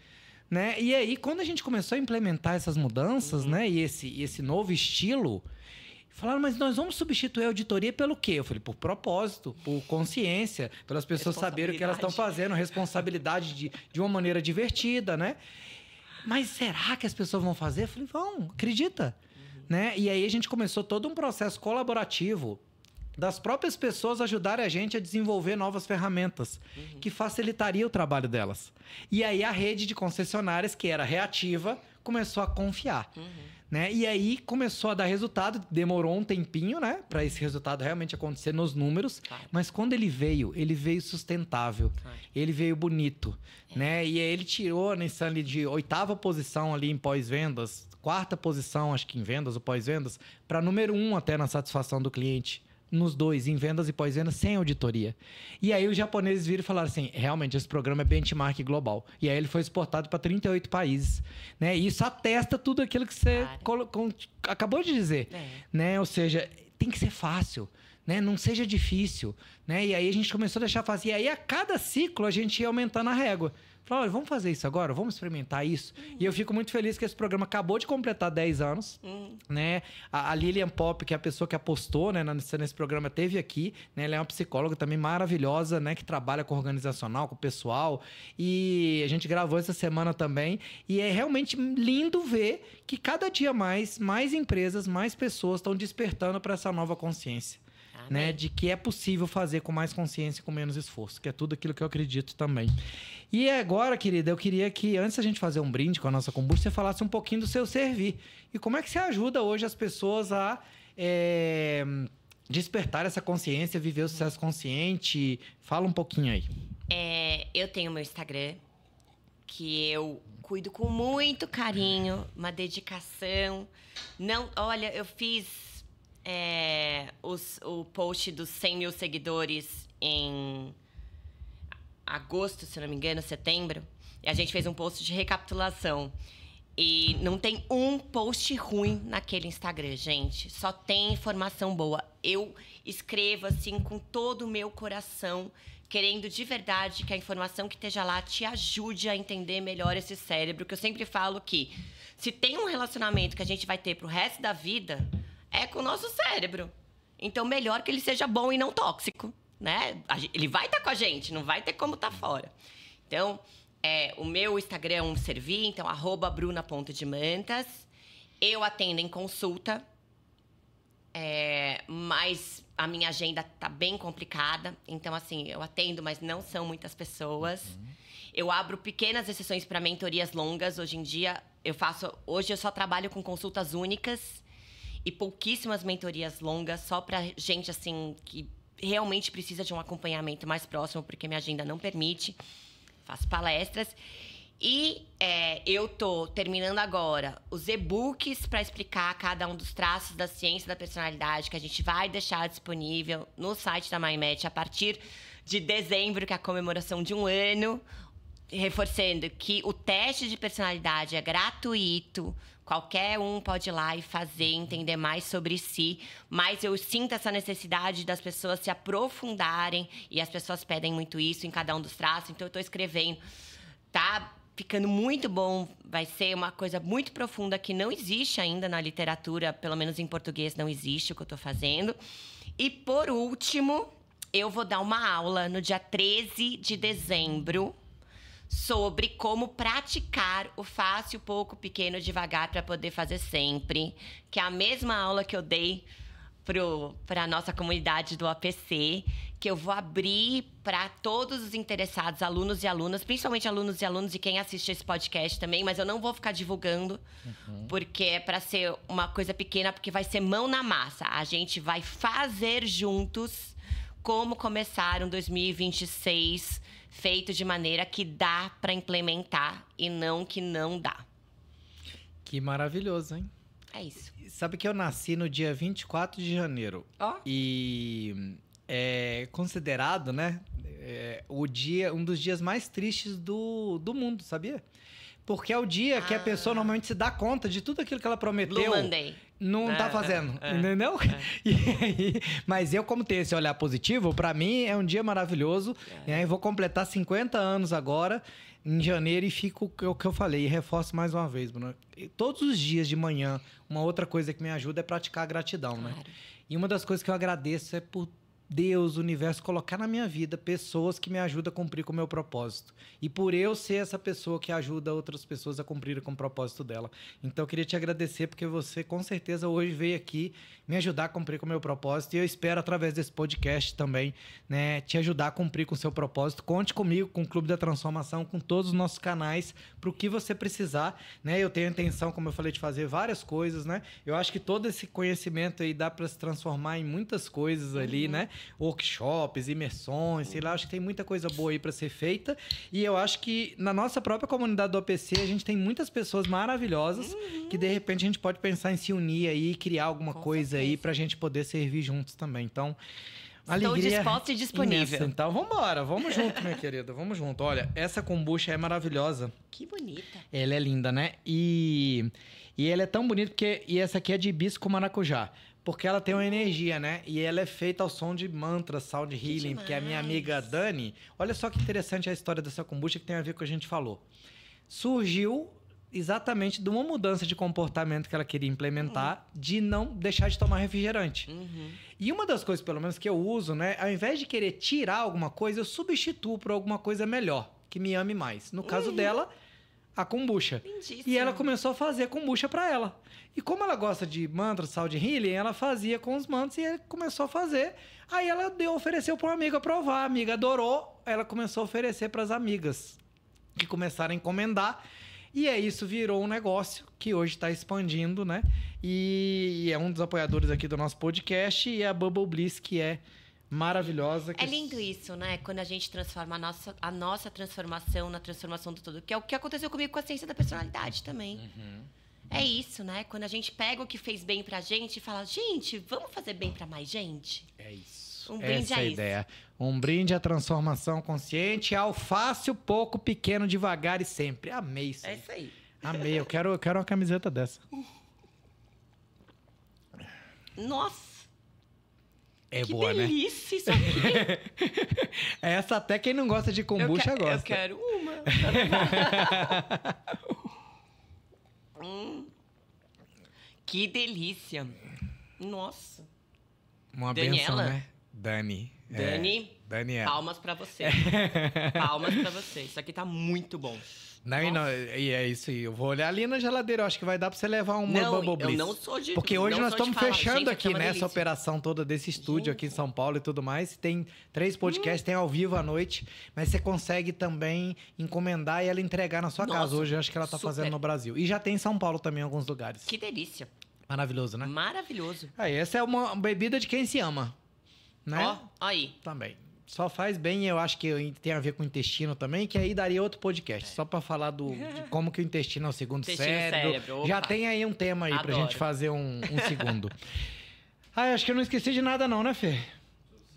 Né? E aí, quando a gente começou a implementar essas mudanças, né? E esse novo estilo... Falaram, mas nós vamos substituir a auditoria pelo quê? Eu falei, por propósito, por consciência, pelas pessoas saberem o que elas estão fazendo, responsabilidade de uma maneira divertida, né? Mas será que as pessoas vão fazer? Eu falei, vão, acredita. Né? E aí a gente começou todo um processo colaborativo das próprias pessoas ajudarem a gente a desenvolver novas ferramentas que facilitaria o trabalho delas. E aí a rede de concessionárias, que era reativa, começou a confiar. Né? E aí começou a dar resultado, demorou um tempinho, né? Para esse resultado realmente acontecer nos números. Claro. Mas quando ele veio sustentável. Claro. Ele veio bonito, né? E aí ele tirou a Nissan ali de 8ª posição ali em pós-vendas, 4ª posição, acho que em vendas ou pós-vendas, para número 1 até na satisfação do cliente. Nos dois, em vendas e pós-vendas, sem auditoria. E aí os japoneses viram e falaram assim, realmente, esse programa é benchmark global. E aí ele foi exportado para 38 países. Né? E isso atesta tudo aquilo que você acabou de dizer. Né? Ou seja, tem que ser fácil. Né? Não seja difícil. Né? E aí a gente começou a deixar fácil. E aí a cada ciclo a gente ia aumentando a régua. Falou, olha, vamos fazer isso agora? Vamos experimentar isso? E eu fico muito feliz que esse programa acabou de completar 10 anos. Né? A Lilian Pop, que é a pessoa que apostou, né, nesse programa, esteve aqui. Né? Ela é uma psicóloga também maravilhosa, né, que trabalha com organizacional, com o pessoal. E a gente gravou essa semana também. E é realmente lindo ver que cada dia mais empresas, mais pessoas estão despertando para essa nova consciência. Né, de que é possível fazer com mais consciência e com menos esforço, que é tudo aquilo que eu acredito também. E agora, querida, eu queria que, antes da gente fazer um brinde com a nossa kombucha, você falasse um pouquinho do seu servir. E como é que você ajuda hoje as pessoas a despertar essa consciência, viver o sucesso consciente? Fala um pouquinho aí. Eu tenho meu Instagram, que eu cuido com muito carinho, uma dedicação. Olha, eu fiz o post dos 100 mil seguidores em agosto, se não me engano, setembro. E a gente fez um post de recapitulação. E não tem um post ruim naquele Instagram, gente. Só tem informação boa. Eu escrevo assim com todo o meu coração, querendo de verdade que a informação que esteja lá te ajude a entender melhor esse cérebro. Que eu sempre falo que se tem um relacionamento que a gente vai ter pro resto da vida, é com o nosso cérebro. Então, melhor que ele seja bom e não tóxico, né? Ele vai estar com a gente, não vai ter como estar fora. Então, o meu Instagram é um servir, então, @bruna.demantas. Eu atendo em consulta, mas a minha agenda tá bem complicada. Então, assim, eu atendo, mas não são muitas pessoas. Eu abro pequenas exceções para mentorias longas. Hoje em dia, hoje eu só trabalho com consultas únicas e pouquíssimas mentorias longas, só para gente, assim, que realmente precisa de um acompanhamento mais próximo, porque minha agenda não permite. Faço palestras. E eu tô terminando agora os e-books para explicar cada um dos traços da ciência da personalidade, que a gente vai deixar disponível no site da MyMatch a partir de dezembro, que é a comemoração de 1 ano. Reforçando que o teste de personalidade é gratuito. Qualquer um pode ir lá e fazer, entender mais sobre si. Mas eu sinto essa necessidade das pessoas se aprofundarem. E as pessoas pedem muito isso em cada um dos traços. Então, eu estou escrevendo. Tá ficando muito bom. Vai ser uma coisa muito profunda que não existe ainda na literatura. Pelo menos em português não existe o que eu estou fazendo. E, por último, eu vou dar uma aula no dia 13 de dezembro. Sobre como praticar o fácil, pouco, pequeno, devagar para poder fazer sempre. Que é a mesma aula que eu dei para a nossa comunidade do APC, que eu vou abrir para todos os interessados, alunos e alunas, principalmente alunos e alunos e quem assiste esse podcast também, mas eu não vou ficar divulgando, porque é para ser uma coisa pequena, porque vai ser mão na massa. A gente vai fazer juntos como começar um 2026 feito de maneira que dá para implementar e não que não dá. Que maravilhoso, hein? É isso. Sabe que eu nasci no dia 24 de janeiro. E é considerado, né, um dos dias mais tristes do mundo, sabia? Porque é o dia que a pessoa normalmente se dá conta de tudo aquilo que ela prometeu. Blue Monday. Não tá fazendo, entendeu? Mas eu, como tenho esse olhar positivo, pra mim é um dia maravilhoso. Eu vou completar 50 anos agora, em janeiro, e fico o que eu falei. E reforço mais uma vez, Bruno. Todos os dias de manhã, uma outra coisa que me ajuda é praticar a gratidão, né? E uma das coisas que eu agradeço é por Deus, o universo, colocar na minha vida pessoas que me ajudam a cumprir com o meu propósito. E por eu ser essa pessoa que ajuda outras pessoas a cumprirem com o propósito dela. Então, eu queria te agradecer, porque você, com certeza, hoje veio aqui me ajudar a cumprir com o meu propósito. E eu espero, através desse podcast também, né, te ajudar a cumprir com o seu propósito. Conte comigo, com o Clube da Transformação, com todos os nossos canais, para o que você precisar. Né? Eu tenho a intenção, como eu falei, de fazer várias coisas. Né? Eu acho que todo esse conhecimento aí dá para se transformar em muitas coisas ali, né? Workshops, imersões, sei lá, acho que tem muita coisa boa aí para ser feita. E eu acho que na nossa própria comunidade do OPC a gente tem muitas pessoas maravilhosas que de repente a gente pode pensar em se unir aí e criar alguma coisa aí pra gente poder servir juntos também. Então, estou disposta e disponível. Imensa. Então, vamos junto, minha querida, vamos junto. Olha, essa kombucha é maravilhosa. Que bonita. Ela é linda, né? E ela é tão bonita porque... E essa aqui é de hibisco maracujá. Porque ela tem uma energia, né? E ela é feita ao som de mantras, sound healing. Porque a minha amiga Dani... Olha só que interessante a história dessa kombucha que tem a ver com o que a gente falou. Surgiu exatamente de uma mudança de comportamento que ela queria implementar, de não deixar de tomar refrigerante. E uma das coisas, pelo menos, que eu uso, né? Ao invés de querer tirar alguma coisa, eu substituo por alguma coisa melhor, que me ame mais. No caso dela, a kombucha. Lindíssimo. E ela começou a fazer kombucha para ela. E como ela gosta de mantras, sound healing, ela fazia com os mantras e ela começou a fazer. Aí ela ofereceu para uma amiga provar. A amiga adorou, ela começou a oferecer para as amigas, que começaram a encomendar. E aí isso virou um negócio que hoje está expandindo, né? E é um dos apoiadores aqui do nosso podcast, e a Bubble Bliss, que é maravilhosa. É lindo isso, né? Quando a gente transforma a nossa transformação na transformação do todo. Que é o que aconteceu comigo com a ciência da personalidade também. É isso, né? Quando a gente pega o que fez bem pra gente e fala, gente, vamos fazer bem pra mais gente? É isso. Um brinde Essa é a ideia. Um brinde à transformação consciente, ao fácil, pouco, pequeno, devagar e sempre. Amei isso. É isso aí. Amei. Eu quero uma camiseta dessa. Nossa! É que boa, né? Que delícia isso aqui! Essa até quem não gosta de kombucha gosta. Eu quero uma. Que delícia! Nossa! Uma Daniela? benção, né? Dani. Daniela. Palmas pra você. Palmas pra você. Isso aqui tá muito bom. Não, e é isso aí. Eu vou olhar ali na geladeira. Eu acho que vai dar pra você levar uma Bubble Bliss. Eu não sou de... Porque hoje nós estamos fechando gente, aqui nessa operação toda desse estúdio aqui em São Paulo e tudo mais. Tem 3 podcasts, tem ao vivo à noite. Mas você consegue também encomendar e ela entregar na sua casa. Hoje eu acho que ela tá fazendo no Brasil. E já tem em São Paulo também em alguns lugares. Que delícia. Maravilhoso, né? Maravilhoso. Aí, essa é uma bebida de quem se ama. Né? Ó, aí. Também. Só faz bem, eu acho que tem a ver com o intestino também, que aí daria outro podcast, só para falar de como que o intestino é o segundo cérebro. Já tem aí um tema aí pra gente fazer um segundo. Acho que eu não esqueci de nada não, né, Fê?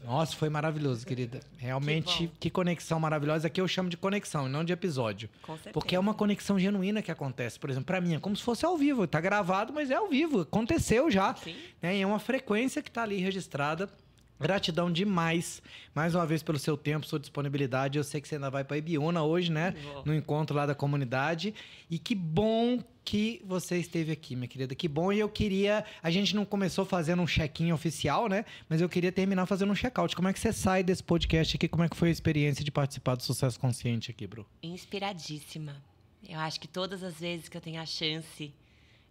Nossa, foi maravilhoso, querida. Realmente, que conexão maravilhosa. Aqui eu chamo de conexão, e não de episódio. Com certeza. Porque é uma conexão genuína que acontece. Por exemplo, pra mim, é como se fosse ao vivo. Tá gravado, mas é ao vivo. Aconteceu já. Sim. Né? E é uma frequência que tá ali registrada. Gratidão demais, mais uma vez, pelo seu tempo, sua disponibilidade. Eu sei que você ainda vai para Ibiúna hoje, né? No encontro lá da comunidade. E que bom que você esteve aqui, minha querida. Que bom. E eu queria... A gente não começou fazendo um check-in oficial, né? Mas eu queria terminar fazendo um check-out. Como é que você sai desse podcast aqui? Como é que foi a experiência de participar do Sucesso Consciente aqui, Bru? Inspiradíssima. Eu acho que todas as vezes que eu tenho a chance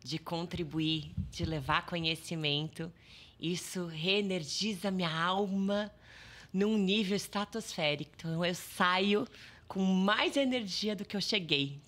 de contribuir, de levar conhecimento... Isso reenergiza minha alma num nível estratosférico. Então, eu saio com mais energia do que eu cheguei.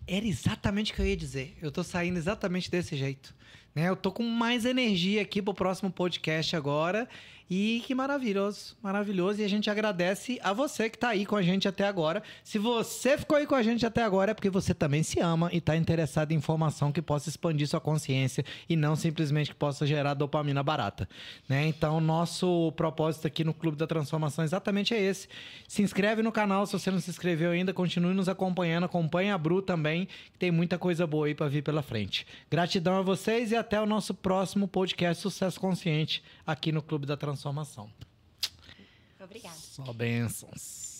Era exatamente o que eu ia dizer. Eu tô saindo exatamente desse jeito. Né? Eu tô com mais energia aqui pro próximo podcast agora. E que maravilhoso, maravilhoso. E a gente agradece a você que tá aí com a gente até agora. Se você ficou aí com a gente até agora, é porque você também se ama e tá interessado em informação que possa expandir sua consciência e não simplesmente que possa gerar dopamina barata. Né? Então, nosso propósito aqui no Clube da Transformação exatamente é esse. Se inscreve no canal se você não se inscreveu ainda. Continue nos acompanhando. Acompanhe a Bru também, que tem muita coisa boa aí pra vir pela frente. Gratidão a vocês e até o nosso próximo podcast Sucesso Consciente aqui no Clube da Transformação. Obrigada. Só bênçãos.